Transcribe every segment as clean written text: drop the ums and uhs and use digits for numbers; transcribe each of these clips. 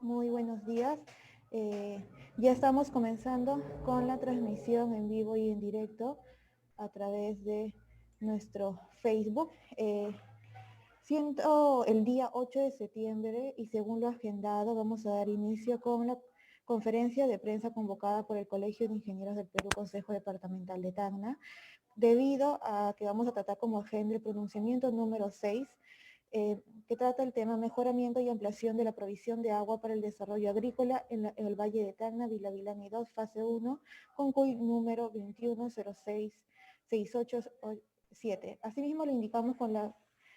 Muy buenos días. Eh, ya estamos comenzando con la transmisión en vivo y en directo a través de nuestro Facebook. Siendo el día 8 de septiembre y según lo agendado, vamos a dar inicio con la conferencia de prensa convocada por el Colegio de Ingenieros del Perú, Consejo Departamental de Tacna, debido a que vamos a tratar como agenda el pronunciamiento número 6, que trata el tema mejoramiento y ampliación de la provisión de agua para el desarrollo agrícola en el Valle de Tacna, Vilavilani 2, fase 1, con CUI número 21066887. Asimismo, le indicamos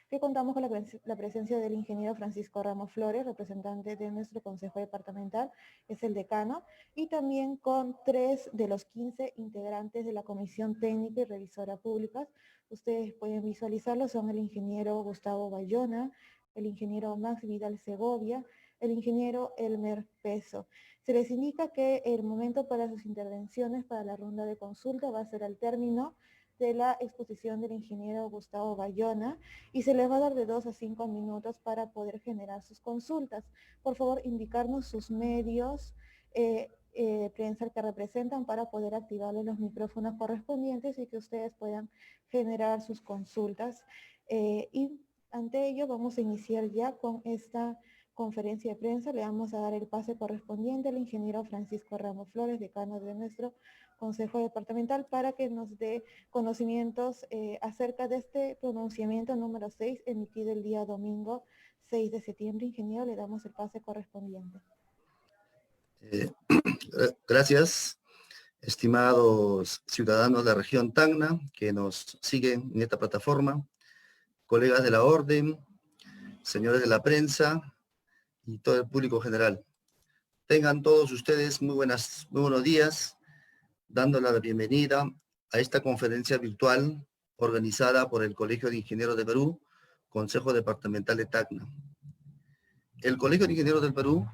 que contamos con la presencia del ingeniero Francisco Ramos Flores, representante de nuestro Consejo Departamental, es el decano, y también con 3 de los 15 integrantes de la Comisión Técnica y Revisora Públicas. Ustedes pueden visualizarlo, son el ingeniero Gustavo Bayona, el ingeniero Max Vidal Segovia, el ingeniero Elmer Peso. Se les indica que el momento para sus intervenciones para la ronda de consulta va a ser al término de la exposición del ingeniero Gustavo Bayona y se les va a dar de 2 a 5 minutos para poder generar sus consultas. Por favor, indicarnos sus medios, prensa que representan para poder activarles los micrófonos correspondientes y que ustedes puedan generar sus consultas. Y ante ello vamos a iniciar ya con esta conferencia de prensa. Le vamos a dar el pase correspondiente al ingeniero Francisco Ramos Flores, decano de nuestro Consejo Departamental, para que nos dé conocimientos acerca de este pronunciamiento número 6 emitido el día domingo 6 de septiembre. Ingeniero, le damos el pase correspondiente. Gracias, estimados ciudadanos de la región Tacna que nos siguen en esta plataforma, colegas de la orden, señores de la prensa y todo el público general. Tengan todos ustedes muy buenos días, dando la bienvenida a esta conferencia virtual organizada por el Colegio de Ingenieros de Perú, Consejo Departamental de Tacna. El Colegio de Ingenieros del Perú,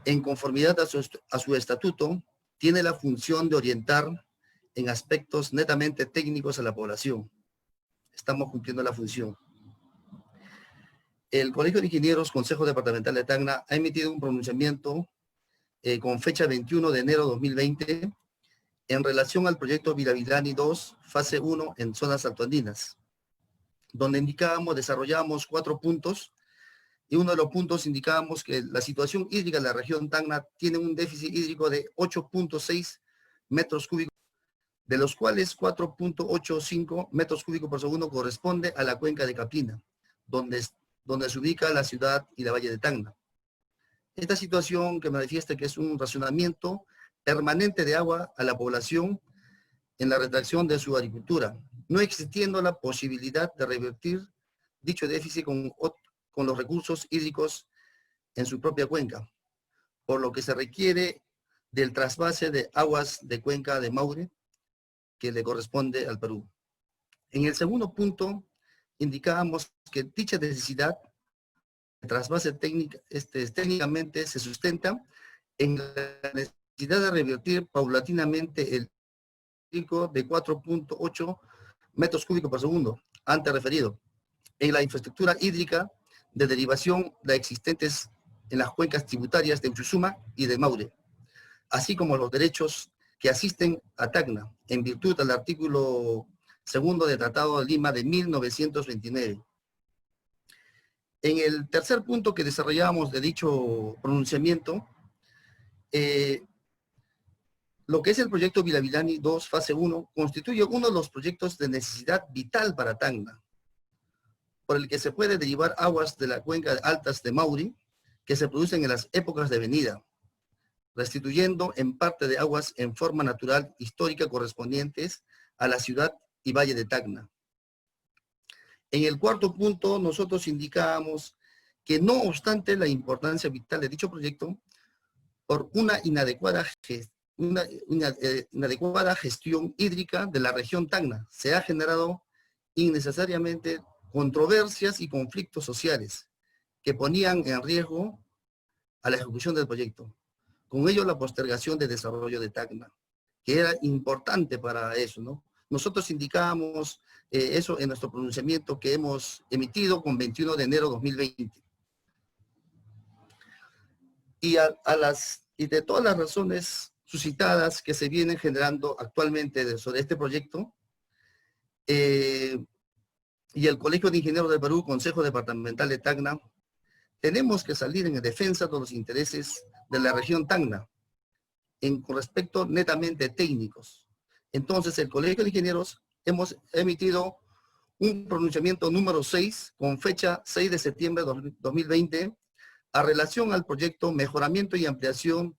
en conformidad a su estatuto, tiene la función de orientar en aspectos netamente técnicos a la población. Estamos cumpliendo la función. El Colegio de Ingenieros, Consejo Departamental de Tacna, ha emitido un pronunciamiento con fecha 21 de enero de 2020 en relación al proyecto Vilavilani 2, fase 1 en zonas altoandinas, donde desarrollamos 4 puntos, y uno de los puntos indicábamos que la situación hídrica de la región Tacna tiene un déficit hídrico de 8.6 metros cúbicos, de los cuales 4.85 metros cúbicos por segundo corresponde a la cuenca de Capina, donde se ubica la ciudad y la Valle de Tacna. Esta situación que manifiesta que es un racionamiento permanente de agua a la población en la retracción de su agricultura, no existiendo la posibilidad de revertir dicho déficit con los recursos hídricos en su propia cuenca, por lo que se requiere del trasvase de aguas de cuenca de Maure que le corresponde al Perú. En el segundo punto, indicábamos que dicha necesidad de trasvase técnicamente se sustenta en la necesidad de revertir paulatinamente el pico de 4.8 metros cúbicos por segundo, antes referido, en la infraestructura hídrica de derivación de existentes en las cuencas tributarias de Uchucuma y de Maure, así como los derechos que asisten a Tacna, en virtud del artículo 2 del Tratado de Lima de 1929. En el tercer punto que desarrollamos de dicho pronunciamiento, lo que es el proyecto Vilavilani 2, fase 1, constituye uno de los proyectos de necesidad vital para Tacna, por el que se puede derivar aguas de la cuenca altas de Mauri, que se producen en las épocas de venida, restituyendo en parte de aguas en forma natural histórica correspondientes a la ciudad y valle de Tacna. En el cuarto punto, nosotros indicábamos que no obstante la importancia vital de dicho proyecto, por una inadecuada gestión hídrica de la región Tacna, se ha generado innecesariamente controversias y conflictos sociales que ponían en riesgo a la ejecución del proyecto. Con ello, la postergación de desarrollo de Tacna, que era importante para eso, ¿no? Nosotros indicábamos eso en nuestro pronunciamiento que hemos emitido con 21 de enero de 2020. y de todas las razones suscitadas que se vienen generando actualmente sobre este proyecto, y el Colegio de Ingenieros del Perú, Consejo Departamental de Tacna, tenemos que salir en defensa de los intereses de la región Tacna, con respecto netamente técnicos. Entonces, el Colegio de Ingenieros hemos emitido un pronunciamiento número 6, con fecha 6 de septiembre de 2020, a relación al proyecto Mejoramiento y Ampliación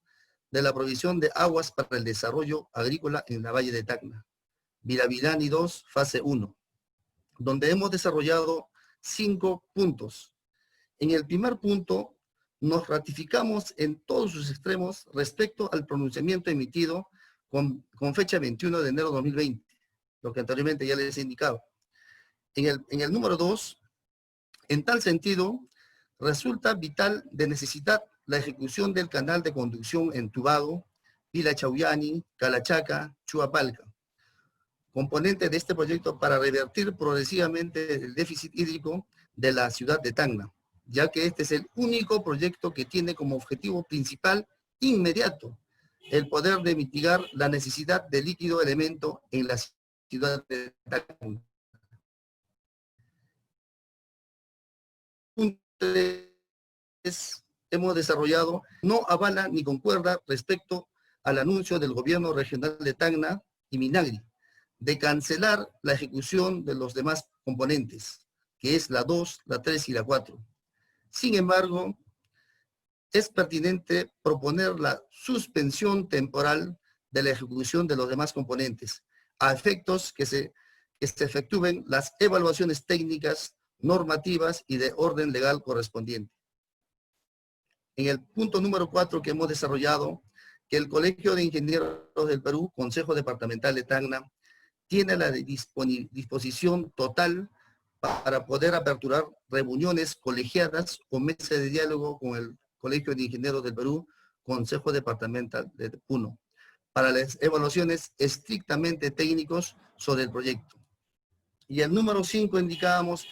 de la Provisión de Aguas para el Desarrollo Agrícola en la Valle de Tacna, Viravidani 2, fase 1, donde hemos desarrollado 5 puntos. En el primer punto, nos ratificamos en todos sus extremos respecto al pronunciamiento emitido con fecha 21 de enero de 2020, lo que anteriormente ya les he indicado. En el número 2, en tal sentido, resulta vital de necesidad la ejecución del canal de conducción entubado Vila Chauyani, Calachaca, Chuapalca, componente de este proyecto para revertir progresivamente el déficit hídrico de la ciudad de Tacna, ya que este es el único proyecto que tiene como objetivo principal inmediato el poder de mitigar la necesidad de líquido elemento en la ciudad de Tacna. Hemos desarrollado no avala ni concuerda respecto al anuncio del gobierno regional de Tacna y Minagri de cancelar la ejecución de los demás componentes, que es la 2, la 3 y la 4. Sin embargo, es pertinente proponer la suspensión temporal de la ejecución de los demás componentes, a efectos que se efectúen las evaluaciones técnicas, normativas y de orden legal correspondiente. En el punto número 4 que hemos desarrollado, que el Colegio de Ingenieros del Perú, Consejo Departamental de Tacna, tiene la disposición total para poder aperturar reuniones colegiadas o mesas de diálogo con el Colegio de Ingenieros del Perú, Consejo Departamental de Puno, para las evaluaciones estrictamente técnicos sobre el proyecto. Y el número 5 indicábamos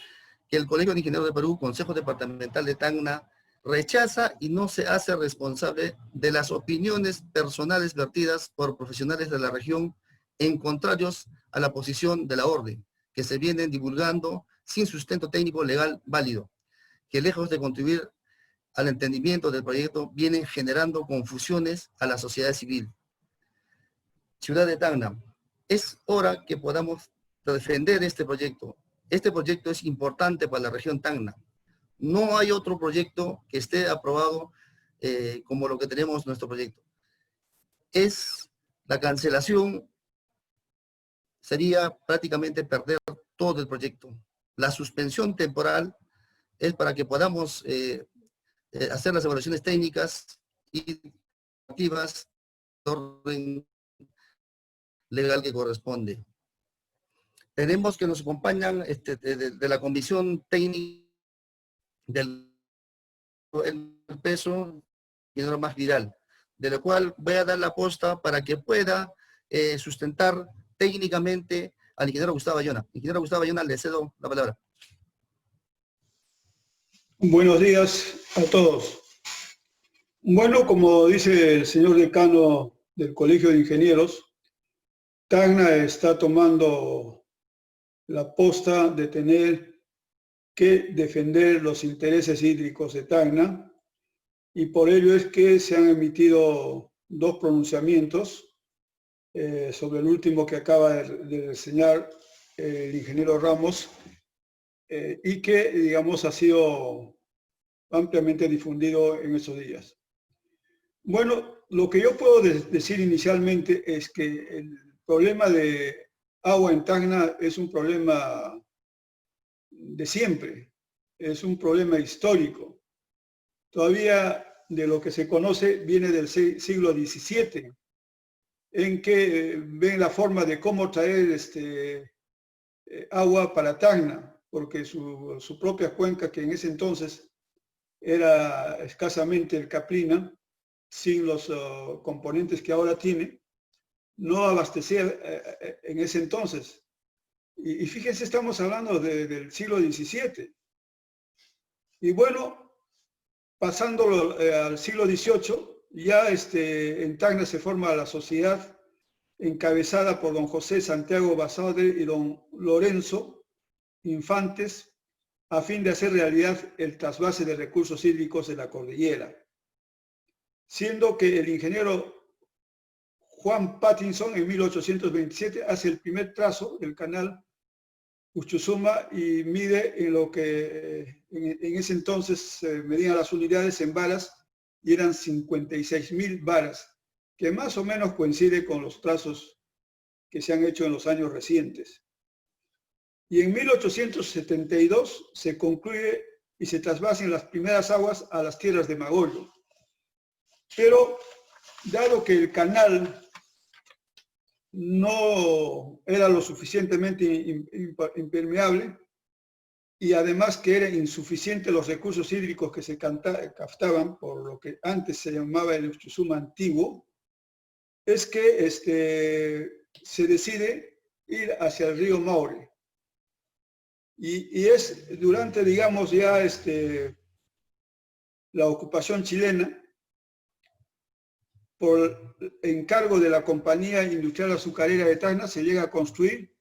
que el Colegio de Ingenieros del Perú, Consejo Departamental de Tacna, rechaza y no se hace responsable de las opiniones personales vertidas por profesionales de la región en contrarios a la posición de la orden, que se vienen divulgando sin sustento técnico legal válido, que lejos de contribuir al entendimiento del proyecto, vienen generando confusiones a la sociedad civil. Ciudad de Tacna, es hora que podamos defender este proyecto. Este proyecto es importante para la región Tacna. No hay otro proyecto que esté aprobado como lo que tenemos nuestro proyecto. Es la cancelación, sería prácticamente perder todo el proyecto. La suspensión temporal es para que podamos hacer las evaluaciones técnicas y activas de orden legal que corresponde. Tenemos que nos acompañan de la Comisión Técnica del peso y no más viral, de lo cual voy a dar la posta para que pueda sustentar técnicamente al ingeniero Gustavo Bayona. Ingeniero Gustavo Bayona, le cedo la palabra. Buenos días a todos. Bueno, como dice el señor decano del Colegio de Ingenieros, Tacna está tomando la posta de tener que defender los intereses hídricos de Tacna, y por ello es que se han emitido 2 pronunciamientos sobre el último que acaba de reseñar el ingeniero Ramos, y que, digamos, ha sido ampliamente difundido en estos días. Bueno, lo que yo puedo decir inicialmente es que el problema de agua en Tacna es un problema de siempre, es un problema histórico. Todavía de lo que se conoce viene del siglo XVII, en que ven la forma de cómo traer agua para Tacna, porque su propia cuenca, que en ese entonces era escasamente el Caprina, sin los componentes que ahora tiene, no abastecía en ese entonces. Y fíjense, estamos hablando del siglo XVII. Y bueno, Pasándolo al siglo XVIII, ya en Tacna se forma la sociedad encabezada por don José Santiago Basadre y don Lorenzo Infantes, a fin de hacer realidad el trasvase de recursos hídricos de la cordillera, siendo que el ingeniero Juan Pattinson en 1827 hace el primer trazo del canal Uchucuma y mide en lo que en ese entonces se medían las unidades en varas y eran 56.000 varas, que más o menos coincide con los trazos que se han hecho en los años recientes. Y en 1872 se concluye y se trasvasan las primeras aguas a las tierras de Magollo. Pero, dado que el canal no era lo suficientemente impermeable y además que eran insuficientes los recursos hídricos que se captaban por lo que antes se llamaba el Uchucuma antiguo, es que se decide ir hacia el río Maule. Y es durante, digamos, ya la ocupación chilena, por encargo de la Compañía Industrial Azucarera de Tacna, se llega a construir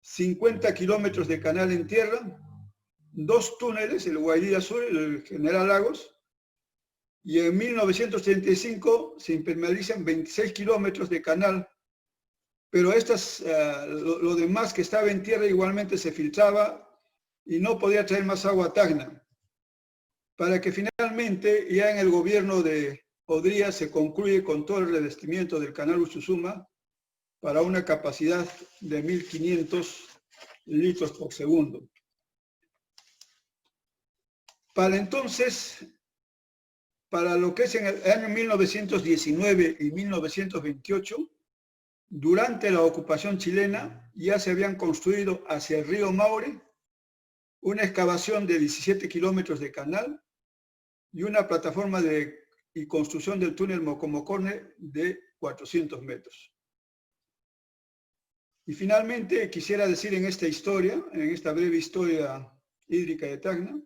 50 kilómetros de canal en tierra, 2 túneles, el Guairilla Sur y el General Lagos, y en 1935 se impermeabilizan 26 kilómetros de canal, pero lo demás que estaba en tierra igualmente se filtraba y no podía traer más agua a Tacna, para que finalmente ya en el gobierno de Odría se concluye con todo el revestimiento del canal Uchucuma para una capacidad de 1.500 litros por segundo. Para entonces, para lo que es en el año 1919 y 1928, durante la ocupación chilena ya se habían construido hacia el río Maule una excavación de 17 kilómetros de canal y una plataforma y construcción del túnel Mocomocorne de 400 metros. Y finalmente quisiera decir en esta historia, en esta breve historia hídrica de Tacna,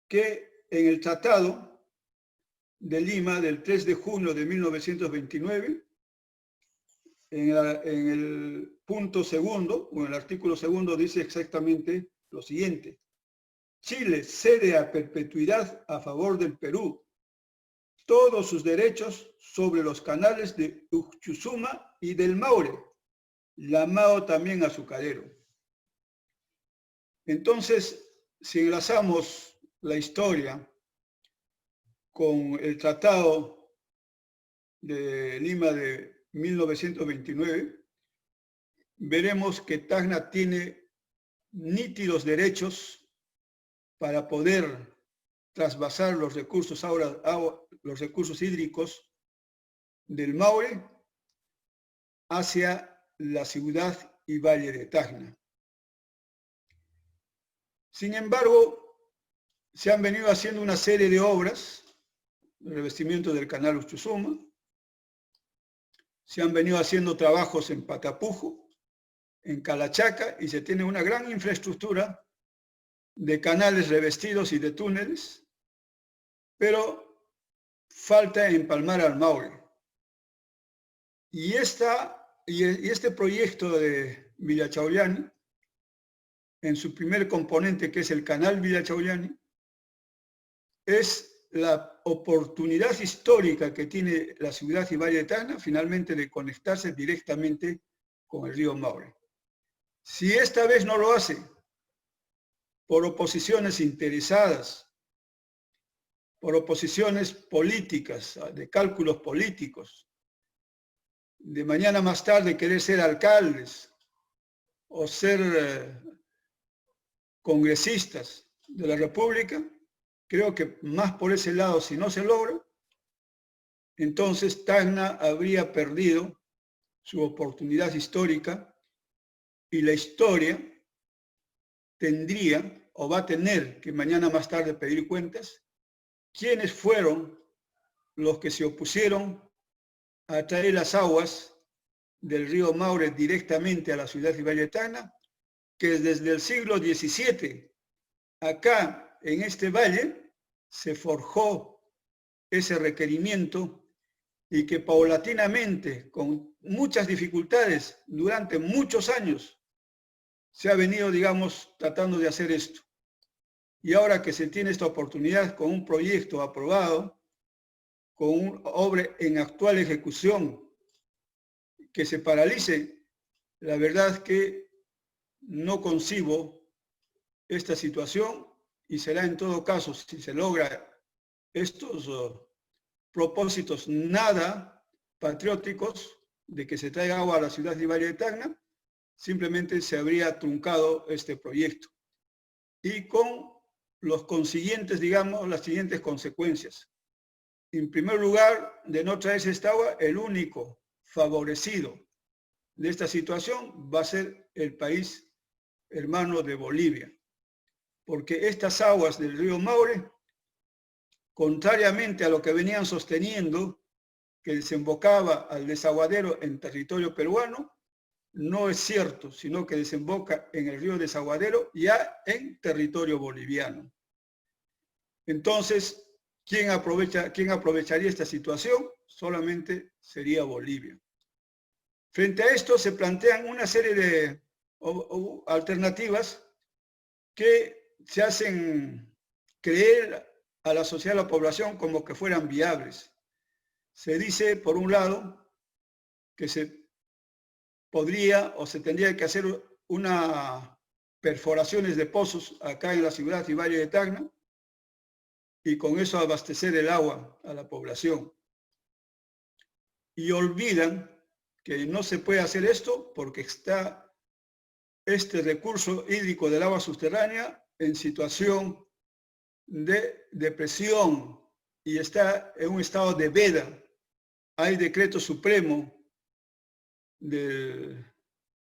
que en el Tratado de Lima del 3 de junio de 1929, en el punto segundo, o en el artículo segundo, dice exactamente lo siguiente: Chile cede a perpetuidad a favor del Perú todos sus derechos sobre los canales de Uchucuma y del Maule, llamado también azucarero. Entonces, si enlazamos la historia con el Tratado de Lima de 1929, veremos que Tacna tiene nítidos derechos para poder trasvasar los recursos, los recursos hídricos del Maule hacia la ciudad y valle de Tacna. Sin embargo, se han venido haciendo una serie de obras, el revestimiento del canal Uchucuma, se han venido haciendo trabajos en Patapujo, en Calachaca, y se tiene una gran infraestructura de canales revestidos y de túneles, pero falta empalmar al Maule. Y este proyecto de Villachaullani, en su primer componente, que es el canal Villachaullani, es la oportunidad histórica que tiene la ciudad y valle de Tacna finalmente de conectarse directamente con el río Maule. Si esta vez no lo hace, por oposiciones interesadas, por oposiciones políticas, de cálculos políticos, de mañana más tarde querer ser alcaldes o ser congresistas de la República, creo que más por ese lado, si no se logra, entonces Tacna habría perdido su oportunidad histórica y la historia tendría o va a tener que mañana más tarde pedir cuentas quiénes fueron los que se opusieron a traer las aguas del río Maule directamente a la ciudad y valle de Tacna, que desde el siglo XVII acá en este valle se forjó ese requerimiento y que paulatinamente, con muchas dificultades, durante muchos años, se ha venido, digamos, tratando de hacer esto. Y ahora que se tiene esta oportunidad con un proyecto aprobado, con una obra en actual ejecución, que se paralice, la verdad es que no concibo esta situación y será en todo caso, si se logra estos propósitos nada patrióticos de que se traiga agua a la ciudad de Valle de Tacna, simplemente se habría truncado este proyecto. Y con los consiguientes, digamos, las siguientes consecuencias. En primer lugar, de no traerse esta agua, el único favorecido de esta situación va a ser el país hermano de Bolivia, porque estas aguas del río Maule, contrariamente a lo que venían sosteniendo, que desembocaba al desaguadero en territorio peruano, no es cierto, sino que desemboca en el río Desaguadero ya en territorio boliviano. Entonces, ¿quién aprovecharía esta situación? Solamente sería Bolivia. Frente a esto se plantean una serie de alternativas que se hacen creer a la sociedad, a la población, como que fueran viables. Se dice, por un lado, que se podría o se tendría que hacer unas perforaciones de pozos acá en la ciudad y Valle de Tacna y con eso abastecer el agua a la población. Y olvidan que no se puede hacer esto porque está este recurso hídrico del agua subterránea en situación de depresión y está en un estado de veda. Hay decreto supremo del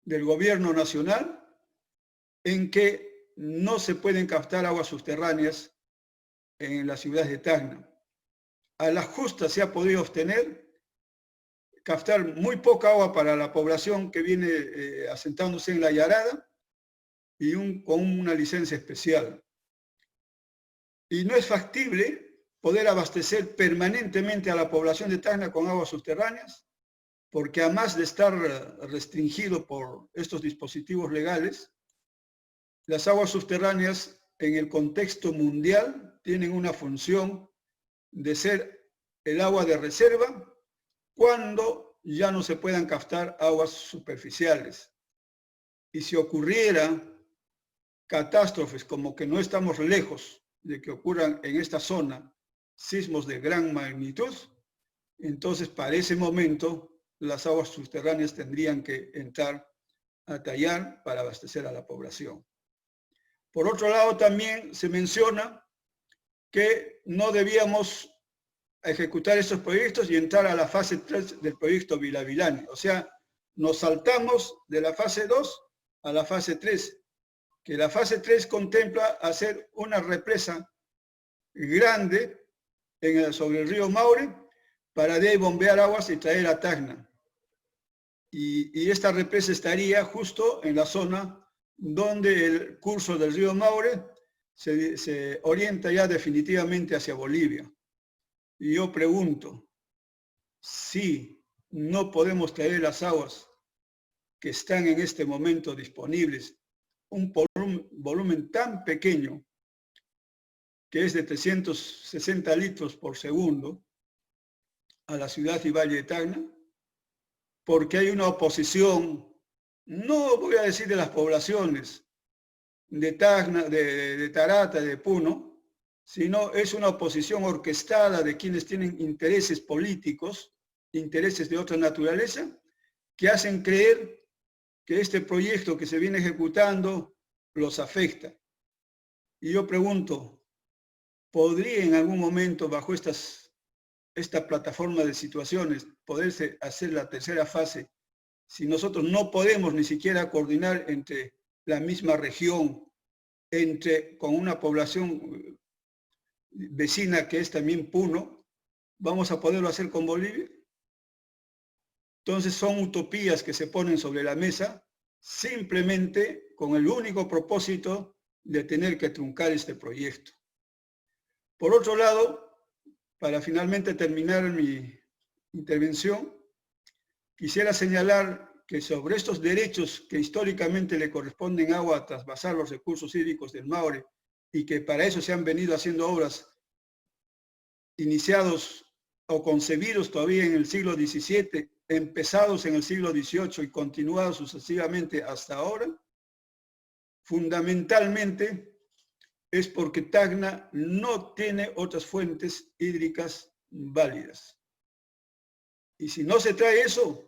gobierno nacional en que no se pueden captar aguas subterráneas en la ciudad de Tacna. A la justa se ha podido obtener captar muy poca agua para la población que viene asentándose en la Yarada y con una licencia especial. Y no es factible poder abastecer permanentemente a la población de Tacna con aguas subterráneas, porque además de estar restringido por estos dispositivos legales, las aguas subterráneas en el contexto mundial tienen una función de ser el agua de reserva cuando ya no se puedan captar aguas superficiales. Y si ocurriera catástrofes como que no estamos lejos de que ocurran en esta zona sismos de gran magnitud, entonces para ese momento las aguas subterráneas tendrían que entrar a tallar para abastecer a la población. Por otro lado, también se menciona que no debíamos ejecutar estos proyectos y entrar a la fase 3 del proyecto Vila-Vilani. O sea, nos saltamos de la fase 2 a la fase 3, que la fase 3 contempla hacer una represa grande sobre el río Maule para de ahí bombear aguas y traer a Tacna. Y esta represa estaría justo en la zona donde el curso del río Maule se orienta ya definitivamente hacia Bolivia. Y yo pregunto, si no podemos traer las aguas que están en este momento disponibles, un volumen tan pequeño, que es de 360 litros por segundo, a la ciudad y Valle de Tacna, porque hay una oposición, no voy a decir de las poblaciones de Tacna, de Tarata, de Puno, sino es una oposición orquestada de quienes tienen intereses políticos, intereses de otra naturaleza, que hacen creer que este proyecto que se viene ejecutando los afecta. Y yo pregunto, ¿podría en algún momento bajo esta plataforma de situaciones poderse hacer la tercera fase si nosotros no podemos ni siquiera coordinar entre la misma región, con una población vecina que es también Puno? ¿Vamos a poderlo hacer con Bolivia? Entonces son utopías que se ponen sobre la mesa simplemente con el único propósito de tener que truncar este proyecto. Por otro lado, para finalmente terminar mi intervención, quisiera señalar que sobre estos derechos que históricamente le corresponden agua tras basar los recursos hídricos del Maule y que para eso se han venido haciendo obras iniciados o concebidos todavía en el siglo XVII, empezados en el siglo XVIII y continuados sucesivamente hasta ahora, fundamentalmente es porque Tacna no tiene otras fuentes hídricas válidas. Y si no se trae eso,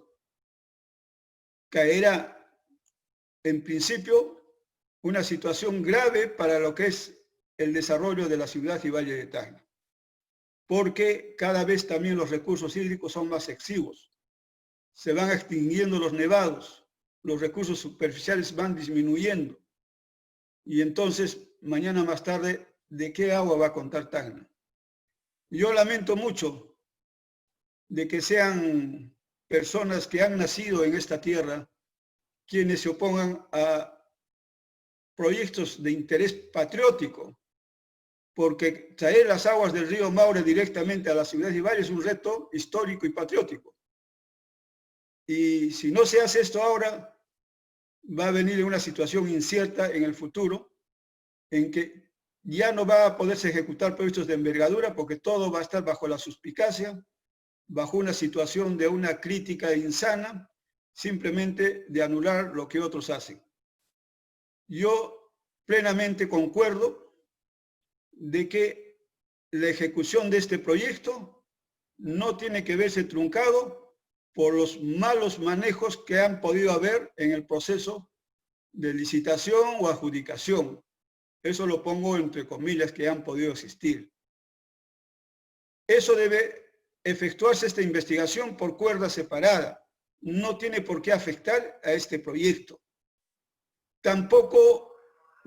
caerá en principio una situación grave para lo que es el desarrollo de la ciudad y valle de Tacna, porque cada vez también los recursos hídricos son más exiguos, se van extinguiendo los nevados, los recursos superficiales van disminuyendo, y entonces mañana más tarde, ¿de qué agua va a contar Tacna? Yo lamento mucho de que sean personas que han nacido en esta tierra quienes se opongan a proyectos de interés patriótico, porque traer las aguas del río Maule directamente a la ciudad y valle es un reto histórico y patriótico. Y si no se hace esto ahora, va a venir una situación incierta en el futuro, en que ya no va a poderse ejecutar proyectos de envergadura, porque todo va a estar bajo la suspicacia, bajo una situación de una crítica insana, simplemente de anular lo que otros hacen. Yo plenamente concuerdo de que la ejecución de este proyecto no tiene que verse truncado por los malos manejos que han podido haber en el proceso de licitación o adjudicación. Eso lo pongo entre comillas, que han podido existir. Eso debe efectuarse, esta investigación, por cuerda separada. No tiene por qué afectar a este proyecto. Tampoco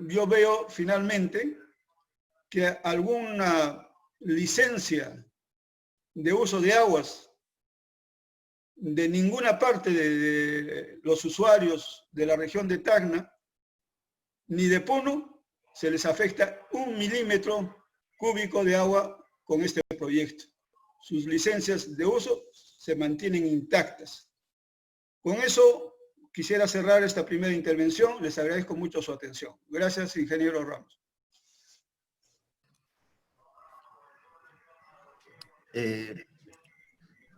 yo veo finalmente que alguna licencia de uso de aguas de ninguna parte de los usuarios de la región de Tacna, ni de Puno, se les afecta 1 milímetro cúbico de agua con este proyecto. Sus licencias de uso se mantienen intactas. Con eso quisiera cerrar esta primera intervención. Les agradezco mucho su atención. Gracias, ingeniero Ramos.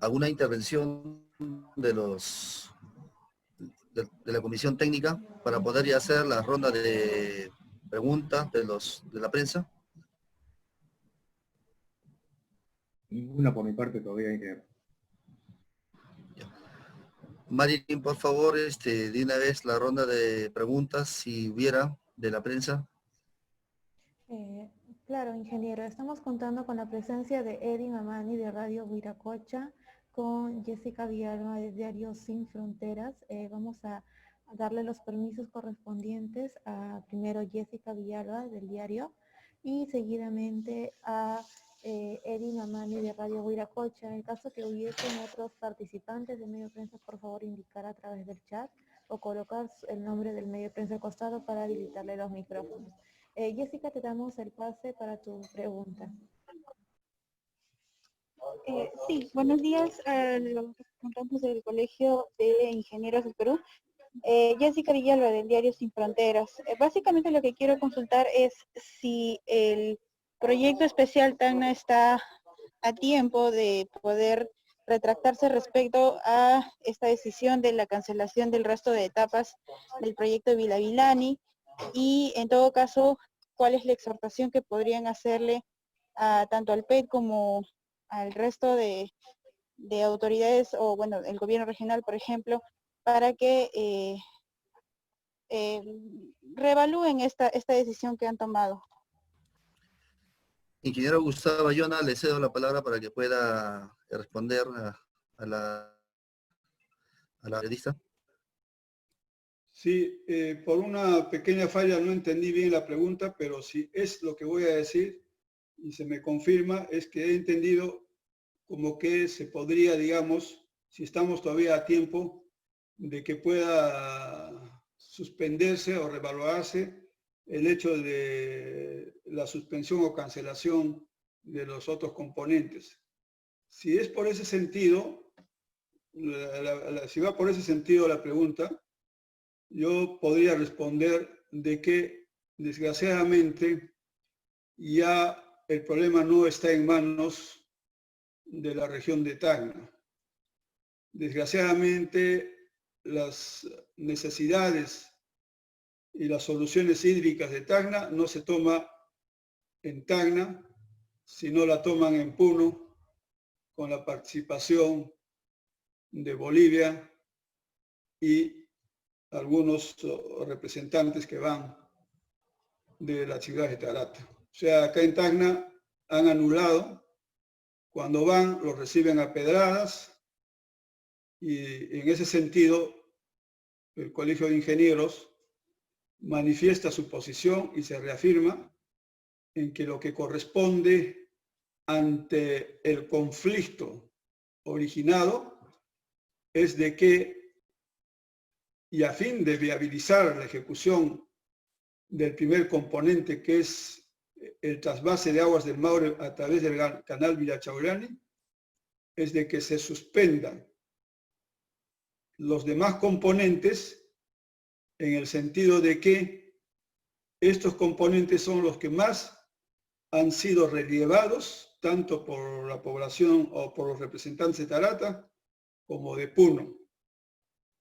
¿Alguna intervención de la comisión técnica para poder ya hacer la ronda de preguntas de la prensa? Ninguna por mi parte todavía, ingeniero. Marilyn, por favor, de una vez la ronda de preguntas, si hubiera, de la prensa. Claro, ingeniero. Estamos contando con la presencia de Eddy Mamani de Radio Viracocha, con Jessica Villalba de Diario Sin Fronteras. Vamos a darle los permisos correspondientes a primero Jessica Villalba del diario y seguidamente a Eddy Mamani de Radio Viracocha. En el caso que hubiesen otros participantes de medio de prensa, por favor indicar a través del chat o colocar el nombre del medio de prensa al costado para habilitarle los micrófonos. Jessica, te damos el pase para tu pregunta. Sí, buenos días a los representantes del Colegio de Ingenieros del Perú. Jessica Villalba del Diario Sin Fronteras. Básicamente lo que quiero consultar es si el proyecto especial Tacna está a tiempo de poder retractarse respecto a esta decisión de la cancelación del resto de etapas del proyecto de Vilavilani, y en todo caso, ¿cuál es la exhortación que podrían hacerle tanto al PET como al resto de autoridades, o bueno, el gobierno regional, por ejemplo, para que reevalúen esta decisión que han tomado? Ingeniero Gustavo Bayona, le cedo la palabra para que pueda responder a la periodista. Sí, por una pequeña falla no entendí bien la pregunta, pero si es lo que voy a decir y se me confirma, es que he entendido como que se podría, digamos, si estamos todavía a tiempo, de que pueda suspenderse o revalorarse el hecho de la suspensión o cancelación de los otros componentes. Si es por ese sentido, si va por ese sentido la pregunta, yo podría responder de que desgraciadamente ya el problema no está en manos de la región de Tacna. Desgraciadamente las necesidades y las soluciones hídricas de Tacna no se toman en Tacna, sino la toman en Puno, con la participación de Bolivia y algunos representantes que van de la ciudad de Tarata. O sea, acá en Tacna han anulado, cuando van los reciben a pedradas, y en ese sentido el Colegio de Ingenieros manifiesta su posición y se reafirma en que lo que corresponde ante el conflicto originado es de que, y a fin de viabilizar la ejecución del primer componente, que es el trasvase de aguas del Maule a través del canal Virachaurani, es de que se suspendan los demás componentes, en el sentido de que estos componentes son los que más han sido relevados, tanto por la población o por los representantes de Tarata, como de Puno.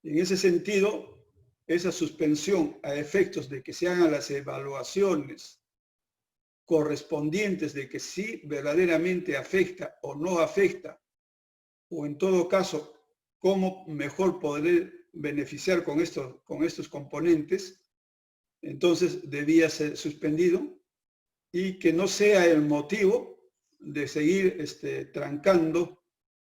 En ese sentido, esa suspensión a efectos de que se hagan las evaluaciones correspondientes de que sí verdaderamente afecta o no afecta, o en todo caso, cómo mejor poder beneficiar con estos componentes, entonces debía ser suspendido y que no sea el motivo de seguir trancando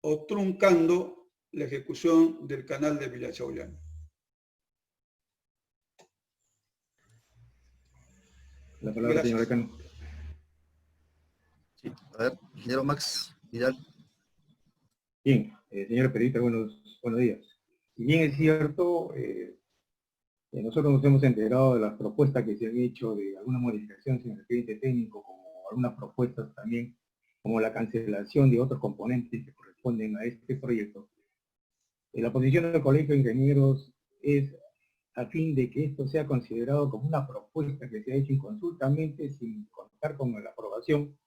o truncando la ejecución del canal de Virachaurani. La palabra, señor Decano. Sí, a ver, ingeniero Max Vidal. Bien, señora periodista, buenos días. Si bien es cierto, nosotros nos hemos enterado de las propuestas que se han hecho de algunas modificaciones en el expediente técnico, como algunas propuestas también, como la cancelación de otros componentes que corresponden a este proyecto. La posición del Colegio de Ingenieros es a fin de que esto sea considerado como una propuesta que se ha hecho inconsultamente sin contar con la aprobación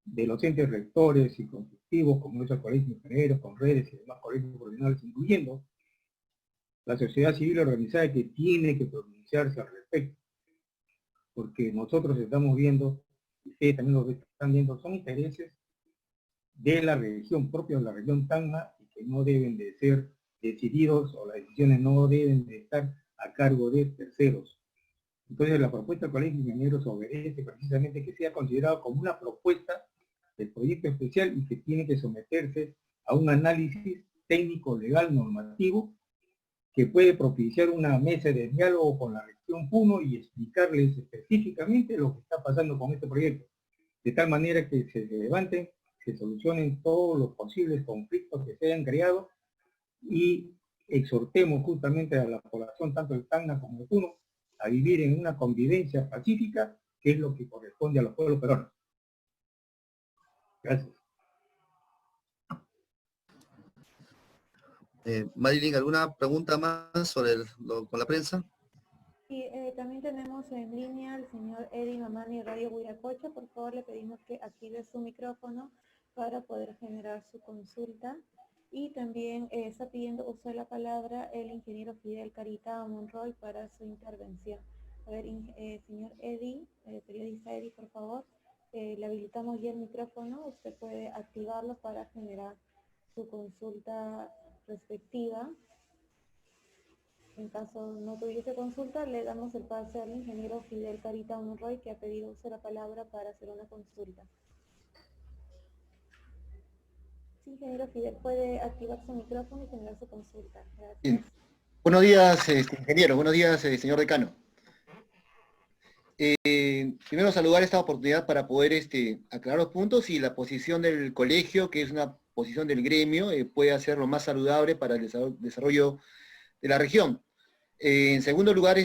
de los entes rectores y consultivos, como esos colegios de ingenieros, con redes y demás colegios profesionales, incluyendo la sociedad civil organizada, que tiene que pronunciarse al respecto. Porque nosotros estamos viendo, y ustedes también lo están viendo, son intereses de la región, propia de la región Tacna, y que no deben de ser decididos, o las decisiones no deben de estar a cargo de terceros. Entonces la propuesta del Colegio de Ingenieros obedece precisamente que sea considerado como una propuesta del proyecto especial y que tiene que someterse a un análisis técnico, legal, normativo, que puede propiciar una mesa de diálogo con la región Puno y explicarles específicamente lo que está pasando con este proyecto, de tal manera que se levanten, se solucionen todos los posibles conflictos que se hayan creado y exhortemos justamente a la población, tanto de Tacna como de Puno, a vivir en una convivencia pacífica, que es lo que corresponde a los pueblos peruanos. Gracias. Marilyn, ¿alguna pregunta más sobre con la prensa? Y también tenemos en línea al señor Eddie Mamani, Radio Huiracocha. Por favor, le pedimos que active su micrófono para poder generar su consulta. Y también está pidiendo uso de la palabra el ingeniero Fidel Carita Monroy para su intervención. A ver, señor Eddie, periodista Eddie, por favor, le habilitamos ya el micrófono. Usted puede activarlo para generar su consulta respectiva. En caso no tuviese consulta, le damos el pase al ingeniero Fidel Carita Monroy, que ha pedido uso de la palabra para hacer una consulta. Sí, ingeniero Fidel, puede activar su micrófono y generar su consulta. Gracias. Bien. Buenos días, ingeniero. Buenos días, señor decano. Primero saludar esta oportunidad para poder aclarar los puntos y la posición del colegio, que es una posición del gremio, puede hacer lo más saludable para el desarrollo de la región. En segundo lugar,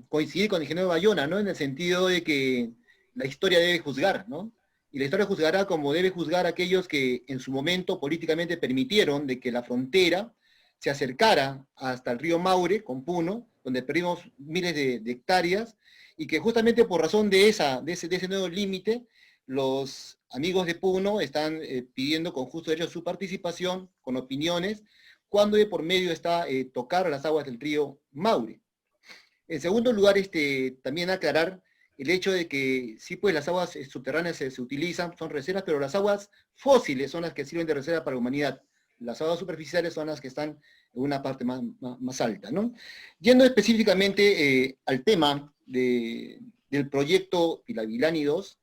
coincidir con el ingeniero Bayona, ¿no? En el sentido de que la historia debe juzgar, ¿no? y la historia juzgará como debe juzgar a aquellos que en su momento políticamente permitieron de que la frontera se acercara hasta el río Maure, con Puno, donde perdimos miles de hectáreas, y que justamente por razón de ese nuevo límite, los amigos de Puno están pidiendo con justo derecho su participación, con opiniones, cuando de por medio está tocar las aguas del río Maure. En segundo lugar, también aclarar el hecho de que sí, pues las aguas subterráneas se utilizan, son reservas, pero las aguas fósiles son las que sirven de reserva para la humanidad. Las aguas superficiales son las que están en una parte más alta, ¿no? Yendo específicamente al tema del proyecto Pilavilani 2,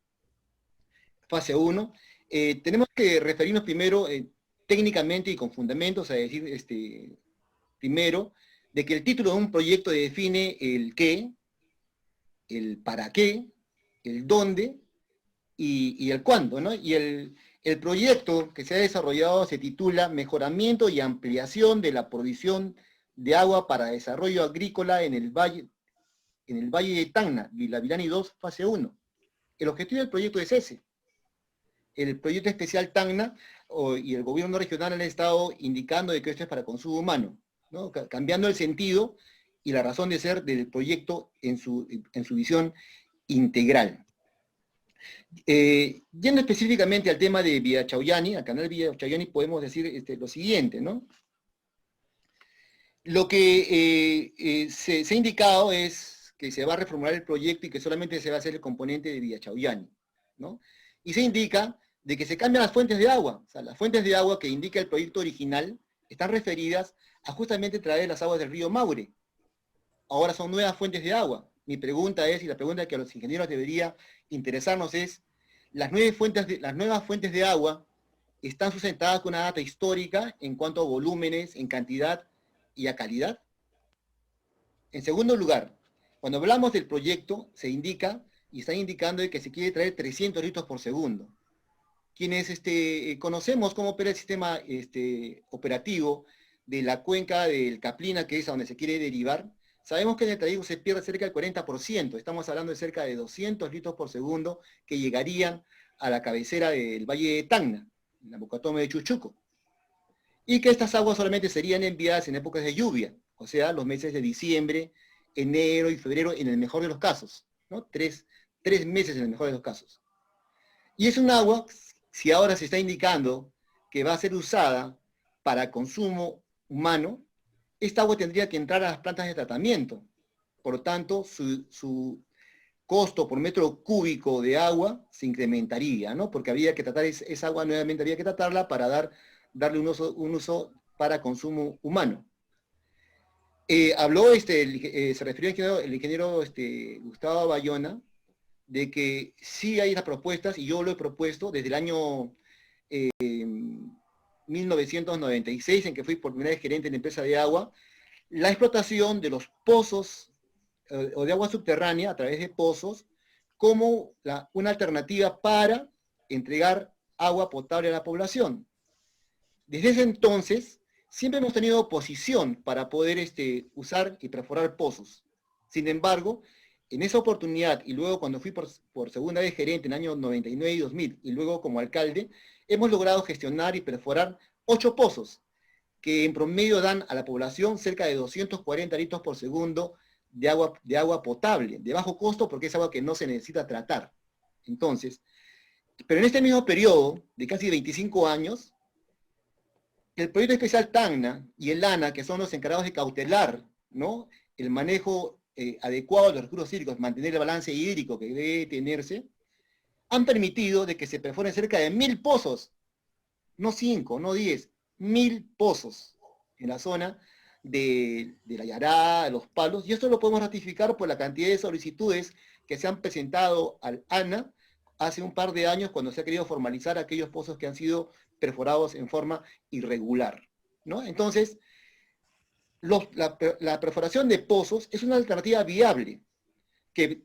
fase 1, tenemos que referirnos primero técnicamente y con fundamentos, a decir, primero, de que el título de un proyecto define el qué, el para qué, el dónde y el cuándo, ¿no? Y el proyecto que se ha desarrollado se titula Mejoramiento y ampliación de la provisión de agua para desarrollo agrícola en el Valle de Tacna, Pilavilani 2, fase 1. El objetivo del proyecto es ese. El proyecto especial Tacna y el gobierno regional han estado indicando de que esto es para consumo humano, ¿no? Cambiando el sentido y la razón de ser del proyecto en su visión integral. Yendo específicamente al tema de Villa Chaullani, al canal Villa Chaullani, podemos decir lo siguiente, ¿no? Lo que se ha indicado es que se va a reformular el proyecto y que solamente se va a hacer el componente de Villa Chaullani, ¿no? Y se indica de que se cambian las fuentes de agua. O sea, las fuentes de agua que indica el proyecto original están referidas a justamente traer las aguas del río Maure. Ahora son nuevas fuentes de agua. Mi pregunta es, y la pregunta que a los ingenieros debería interesarnos es, las nuevas fuentes de agua están sustentadas con una data histórica en cuanto a volúmenes, en cantidad y a calidad. En segundo lugar, cuando hablamos del proyecto, se indica, y está indicando que se quiere traer 300 litros por segundo. Quienes conocemos cómo opera el sistema operativo de la cuenca del Caplina, que es a donde se quiere derivar, sabemos que en el trayecto se pierde cerca del 40%, estamos hablando de cerca de 200 litros por segundo que llegarían a la cabecera del Valle de Tacna, en la Bocatome de Chuchuco, y que estas aguas solamente serían enviadas en épocas de lluvia, o sea, los meses de diciembre, enero y febrero en el mejor de los casos, ¿no? Tres meses en el mejor de los casos. Y es un agua, si ahora se está indicando que va a ser usada para consumo humano, esta agua tendría que entrar a las plantas de tratamiento. Por lo tanto, su costo por metro cúbico de agua se incrementaría, ¿no? Porque habría que tratar esa agua nuevamente, habría que tratarla para darle un uso para consumo humano. Habló, se refirió el ingeniero Gustavo Bayona, de que sí hay las propuestas, y yo lo he propuesto desde el año 1996, en que fui por primera vez gerente en la empresa de agua, la explotación de los pozos o de agua subterránea a través de pozos como una alternativa para entregar agua potable a la población. Desde ese entonces, siempre hemos tenido oposición para poder usar y perforar pozos. Sin embargo, en esa oportunidad, y luego cuando fui por segunda vez gerente en el año 99 y 2000, y luego como alcalde, hemos logrado gestionar y perforar 8 pozos, que en promedio dan a la población cerca de 240 litros por segundo de agua potable, de bajo costo, porque es agua que no se necesita tratar. Entonces, pero en este mismo periodo, de casi 25 años, el proyecto especial Tacna y el ANA, que son los encargados de cautelar, ¿no?, el manejo adecuado de los recursos hídricos, mantener el balance hídrico que debe tenerse, han permitido de que se perforen cerca de 1000 pozos, no 5, no 10, 1000 pozos en la zona de la Yará, de Los Palos, y esto lo podemos ratificar por la cantidad de solicitudes que se han presentado al ANA hace un par de años cuando se ha querido formalizar aquellos pozos que han sido perforados en forma irregular, ¿no? Entonces, la perforación de pozos es una alternativa viable,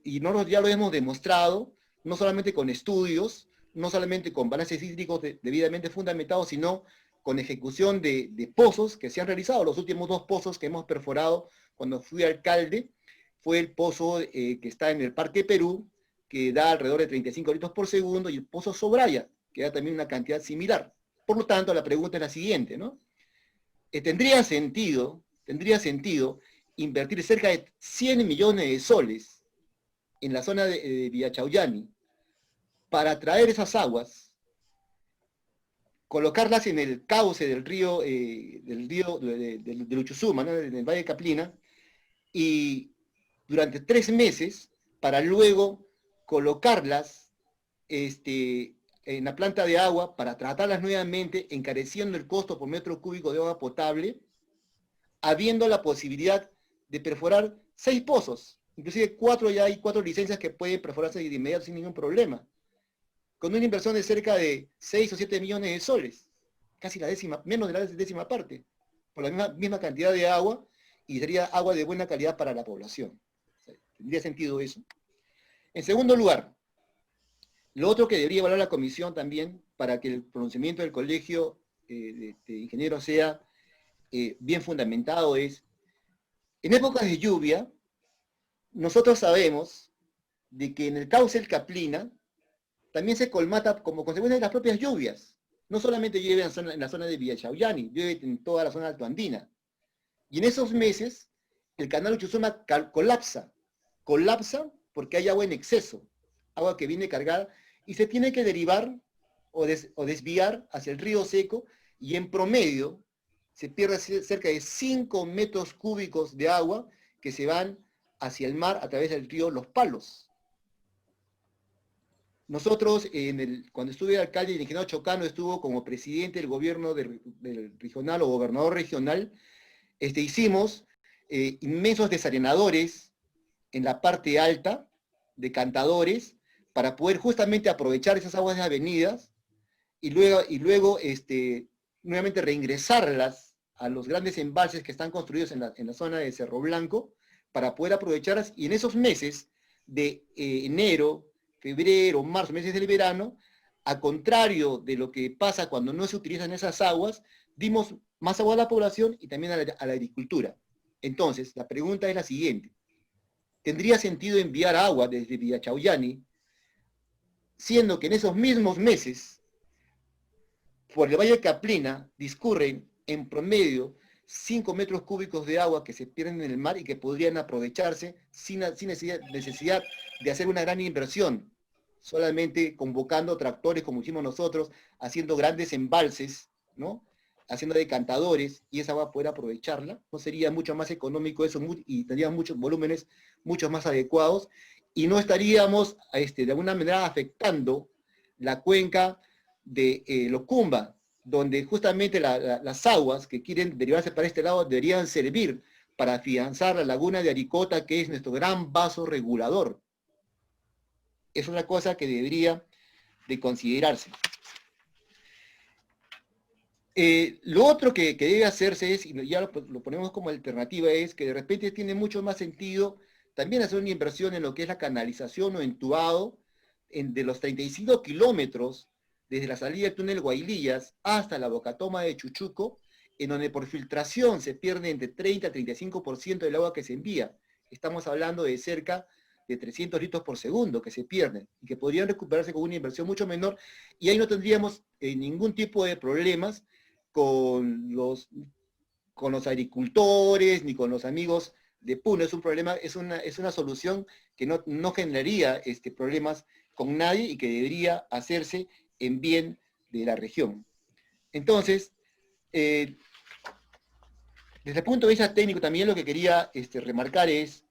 y nosotros ya lo hemos demostrado, no solamente con estudios, no solamente con balances hídricos debidamente fundamentados, sino con ejecución de pozos que se han realizado. Los últimos 2 pozos que hemos perforado cuando fui alcalde fue el pozo que está en el Parque Perú, que da alrededor de 35 litros por segundo, y el pozo Sobraya, que da también una cantidad similar. Por lo tanto, la pregunta es la siguiente, ¿no? ¿Tendría sentido invertir cerca de 100 millones de soles en la zona de Villachauyani para traer esas aguas, colocarlas en el cauce del río, del Uchusuma, ¿no? En el Valle de Caplina, y durante 3 meses, para luego colocarlas en la planta de agua para tratarlas nuevamente, encareciendo el costo por metro cúbico de agua potable, habiendo la posibilidad de perforar 6 pozos, inclusive ya hay 4 licencias que pueden perforarse de inmediato sin ningún problema, con una inversión de cerca de 6 o 7 millones de soles, casi menos de la décima parte, por la misma cantidad de agua, y sería agua de buena calidad para la población. O sea, ¿tendría sentido eso? En segundo lugar, lo otro que debería evaluar la comisión también, para que el pronunciamiento del colegio de ingenieros sea bien fundamentado, es, en épocas de lluvia, nosotros sabemos de que en el cauce del Caplina también se colmata como consecuencia de las propias lluvias. No solamente llueve en la zona de Villachauyani, llueve en toda la zona altoandina. Y en esos meses, el canal Uchusuma colapsa porque hay agua en exceso, agua que viene cargada, y se tiene que derivar o desviar hacia el río seco, y en promedio se pierde cerca de 5 metros cúbicos de agua que se van hacia el mar a través del río Los Palos. Nosotros, cuando estuve alcalde, el ingeniero Chocano estuvo como presidente del gobierno del regional o gobernador regional, hicimos inmensos desarenadores en la parte alta, decantadores, para poder justamente aprovechar esas aguas de avenidas y luego nuevamente reingresarlas a los grandes embalses que están construidos en la zona de Cerro Blanco, para poder aprovecharlas, y en esos meses de enero, febrero, marzo, meses del verano, a contrario de lo que pasa cuando no se utilizan esas aguas, dimos más agua a la población y también a la agricultura. Entonces, la pregunta es la siguiente: ¿tendría sentido enviar agua desde Villachauyani, siendo que en esos mismos meses, por el Valle de Caplina, discurren en promedio 5 metros cúbicos de agua que se pierden en el mar y que podrían aprovecharse sin necesidad de hacer una gran inversión, solamente convocando tractores como hicimos nosotros, haciendo grandes embalses, ¿no? Haciendo decantadores, y esa agua poder aprovecharla? ¿No sería mucho más económico eso, y tendríamos muchos volúmenes mucho más adecuados, y no estaríamos de alguna manera afectando la cuenca de Locumba, donde justamente las aguas que quieren derivarse para este lado deberían servir para afianzar la laguna de Aricota, que es nuestro gran vaso regulador? Es una cosa que debería de considerarse. Lo otro que debe hacerse es, y ya lo ponemos como alternativa, es que de repente tiene mucho más sentido también hacer una inversión en lo que es la canalización o entubado de los 35 kilómetros desde la salida del túnel Guaylillas hasta la Bocatoma de Chuchuco, en donde por filtración se pierde entre 30 a 35% del agua que se envía. Estamos hablando de cerca de 300 litros por segundo que se pierden, y que podrían recuperarse con una inversión mucho menor, y ahí no tendríamos ningún tipo de problemas con los agricultores, ni con los amigos de Puno. Es un problema, es una solución que no generaría problemas con nadie, y que debería hacerse en bien de la región. Entonces, desde el punto de vista técnico también lo que quería remarcar es